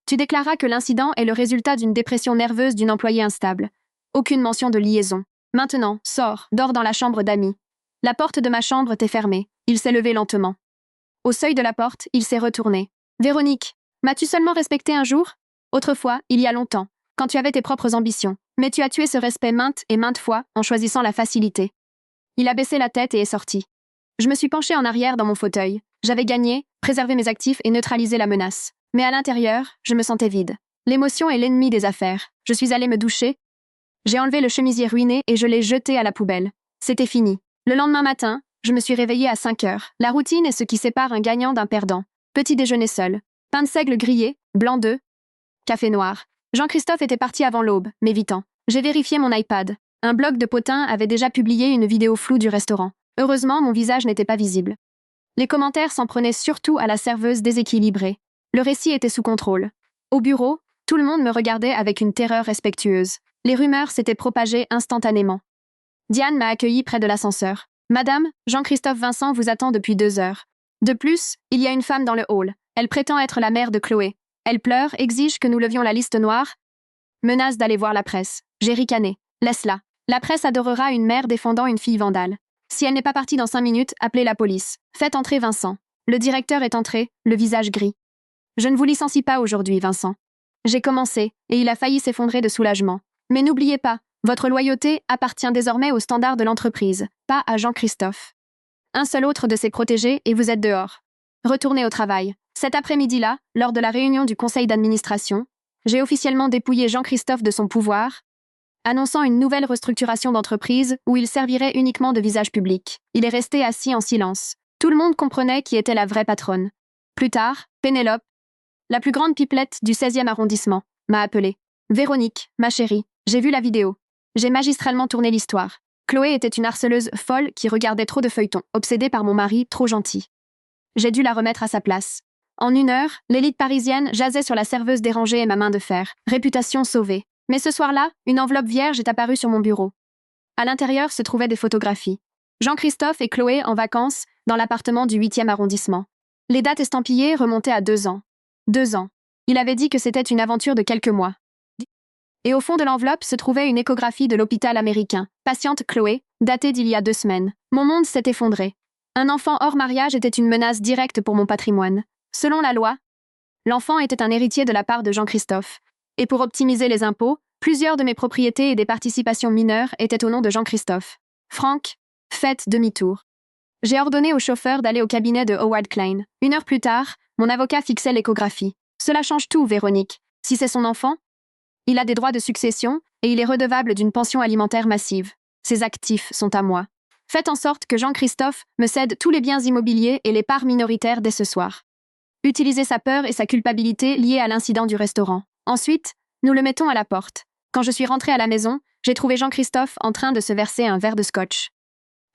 A: Tu déclareras que l'incident est le résultat d'une dépression nerveuse d'une employée instable. Aucune mention de liaison. Maintenant, sors, dors dans la chambre d'amis. La porte de ma chambre t'est fermée. Il s'est levé lentement. Au seuil de la porte, il s'est retourné. Véronique, m'as-tu seulement respecté un jour? Autrefois, il y a longtemps, quand tu avais tes propres ambitions. Mais tu as tué ce respect maintes et maintes fois en choisissant la facilité. Il a baissé la tête et est sorti. Je me suis penchée en arrière dans mon fauteuil. J'avais gagné, préservé mes actifs et neutralisé la menace. Mais à l'intérieur, je me sentais vide. L'émotion est l'ennemi des affaires. Je suis allée me doucher. J'ai enlevé le chemisier ruiné et je l'ai jeté à la poubelle. C'était fini. Le lendemain matin, je me suis réveillée à 5 heures. La routine est ce qui sépare un gagnant d'un perdant. Petit déjeuner seul. Pain de seigle grillé, blanc d'œuf, café noir. Jean-Christophe était parti avant l'aube, m'évitant. J'ai vérifié mon iPad. Un blog de potins avait déjà publié une vidéo floue du restaurant. Heureusement, mon visage n'était pas visible. Les commentaires s'en prenaient surtout à la serveuse déséquilibrée. Le récit était sous contrôle. Au bureau, tout le monde me regardait avec une terreur respectueuse. Les rumeurs s'étaient propagées instantanément. Diane m'a accueillie près de l'ascenseur. « Madame, Jean-Christophe Vincent vous attend depuis 2 heures. De plus, il y a une femme dans le hall. Elle prétend être la mère de Chloé. Elle pleure, exige que nous levions la liste noire. Menace d'aller voir la presse. J'ai ricané. Laisse-la. La presse adorera une mère défendant une fille vandale. Si elle n'est pas partie dans 5 minutes, appelez la police. Faites entrer Vincent. » Le directeur est entré, le visage gris. « Je ne vous licencie pas aujourd'hui, Vincent. » J'ai commencé, et il a failli s'effondrer de soulagement. Mais n'oubliez pas, votre loyauté appartient désormais aux standards de l'entreprise, pas à Jean-Christophe. Un seul autre de ses protégés et vous êtes dehors. Retournez au travail. Cet après-midi-là, lors de la réunion du conseil d'administration, j'ai officiellement dépouillé Jean-Christophe de son pouvoir, annonçant une nouvelle restructuration d'entreprise où il servirait uniquement de visage public. Il est resté assis en silence. Tout le monde comprenait qui était la vraie patronne. Plus tard, Pénélope, la plus grande pipelette du 16e arrondissement, m'a appelé. Véronique, ma chérie, j'ai vu la vidéo. J'ai magistralement tourné l'histoire. Chloé était une harceleuse folle qui regardait trop de feuilletons, obsédée par mon mari trop gentil. J'ai dû la remettre à sa place. En 1 heure, l'élite parisienne jasait sur la serveuse dérangée et ma main de fer. Réputation sauvée. Mais ce soir-là, une enveloppe vierge est apparue sur mon bureau. À l'intérieur se trouvaient des photographies. Jean-Christophe et Chloé en vacances dans l'appartement du 8e arrondissement. Les dates estampillées remontaient à 2 ans. 2 ans. Il avait dit que c'était une aventure de quelques mois. Et au fond de l'enveloppe se trouvait une échographie de l'hôpital américain. Patiente Chloé, datée d'il y a 2 semaines. Mon monde s'est effondré. Un enfant hors mariage était une menace directe pour mon patrimoine. Selon la loi, l'enfant était un héritier de la part de Jean-Christophe. Et pour optimiser les impôts, plusieurs de mes propriétés et des participations mineures étaient au nom de Jean-Christophe. Franck, faites demi-tour. J'ai ordonné au chauffeur d'aller au cabinet de Howard Klein. 1 heure plus tard, mon avocat fixait l'échographie. Cela change tout, Véronique. Si c'est son enfant, il a des droits de succession et il est redevable d'une pension alimentaire massive. Ses actifs sont à moi. Faites en sorte que Jean-Christophe me cède tous les biens immobiliers et les parts minoritaires dès ce soir. Utilisez sa peur et sa culpabilité liées à l'incident du restaurant. Ensuite, nous le mettons à la porte. Quand je suis rentrée à la maison, j'ai trouvé Jean-Christophe en train de se verser un verre de scotch.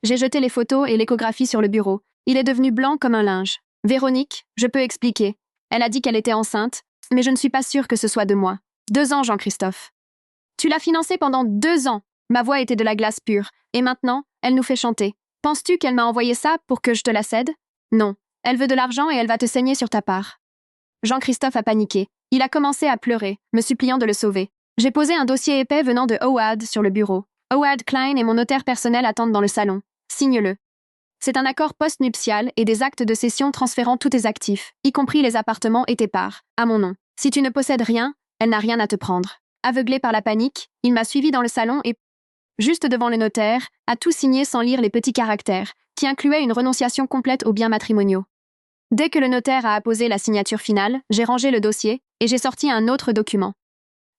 A: J'ai jeté les photos et l'échographie sur le bureau. Il est devenu blanc comme un linge. Véronique, je peux expliquer. Elle a dit qu'elle était enceinte, mais je ne suis pas sûre que ce soit de moi. 2 ans, Jean-Christophe. Tu l'as financée pendant 2 ans. Ma voix était de la glace pure. Et maintenant, elle nous fait chanter. Penses-tu qu'elle m'a envoyé ça pour que je te la cède? Non. Elle veut de l'argent et elle va te saigner sur ta part. Jean-Christophe a paniqué. Il a commencé à pleurer, me suppliant de le sauver. J'ai posé un dossier épais venant de Howard sur le bureau. Howard Klein et mon notaire personnel attendent dans le salon. Signe-le. C'est un accord post-nuptial et des actes de cession transférant tous tes actifs, y compris les appartements et tes parts, à mon nom. Si tu ne possèdes rien, elle n'a rien à te prendre. Aveuglé par la panique, il m'a suivi dans le salon et, juste devant le notaire, a tout signé sans lire les petits caractères, qui incluaient une renonciation complète aux biens matrimoniaux. Dès que le notaire a apposé la signature finale, j'ai rangé le dossier et j'ai sorti un autre document.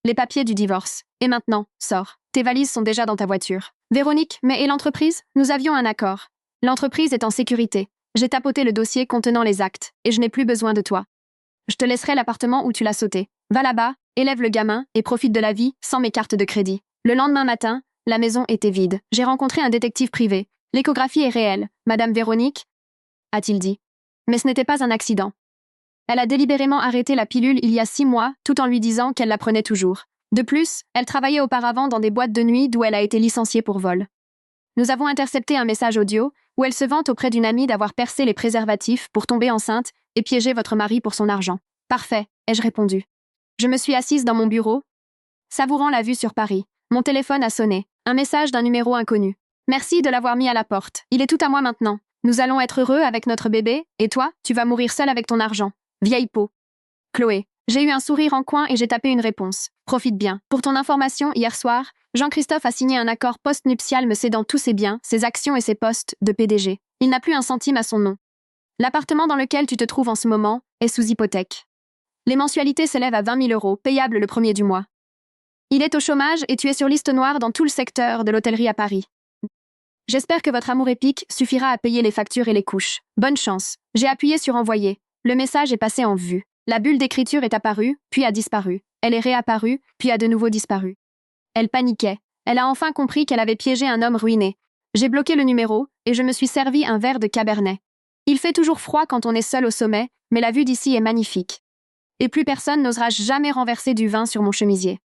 A: Les papiers du divorce. Et maintenant, sors. Tes valises sont déjà dans ta voiture. Véronique, mais et l'entreprise? Nous avions un accord. L'entreprise est en sécurité. J'ai tapoté le dossier contenant les actes, et je n'ai plus besoin de toi. Je te laisserai l'appartement où tu l'as sauté. Va là-bas, élève le gamin, et profite de la vie, sans mes cartes de crédit. Le lendemain matin, la maison était vide. J'ai rencontré un détective privé. L'échographie est réelle. Madame Véronique, a-t-il dit. Mais ce n'était pas un accident. Elle a délibérément arrêté la pilule il y a 6 mois, tout en lui disant qu'elle la prenait toujours. De plus, elle travaillait auparavant dans des boîtes de nuit d'où elle a été licenciée pour vol. Nous avons intercepté un message audio où elle se vante auprès d'une amie d'avoir percé les préservatifs pour tomber enceinte et piéger votre mari pour son argent. Parfait, ai-je répondu. Je me suis assise dans mon bureau, savourant la vue sur Paris. Mon téléphone a sonné. Un message d'un numéro inconnu. Merci de l'avoir mis à la porte. Il est tout à moi maintenant. Nous allons être heureux avec notre bébé, et toi, tu vas mourir seule avec ton argent. Vieille peau. Chloé. J'ai eu un sourire en coin et j'ai tapé une réponse. Profite bien. Pour ton information, hier soir, Jean-Christophe a signé un accord post-nuptial me cédant tous ses biens, ses actions et ses postes de PDG. Il n'a plus un centime à son nom. L'appartement dans lequel tu te trouves en ce moment est sous hypothèque. Les mensualités s'élèvent à 20 000 €, payables le 1er du mois. Il est au chômage et tu es sur liste noire dans tout le secteur de l'hôtellerie à Paris. J'espère que votre amour épique suffira à payer les factures et les couches. Bonne chance. J'ai appuyé sur envoyer. Le message est passé en vue. La bulle d'écriture est apparue, puis a disparu. Elle est réapparue, puis a de nouveau disparu. Elle paniquait. Elle a enfin compris qu'elle avait piégé un homme ruiné. J'ai bloqué le numéro et je me suis servi un verre de cabernet. Il fait toujours froid quand on est seul au sommet, mais la vue d'ici est magnifique. Et plus personne n'osera jamais renverser du vin sur mon chemisier.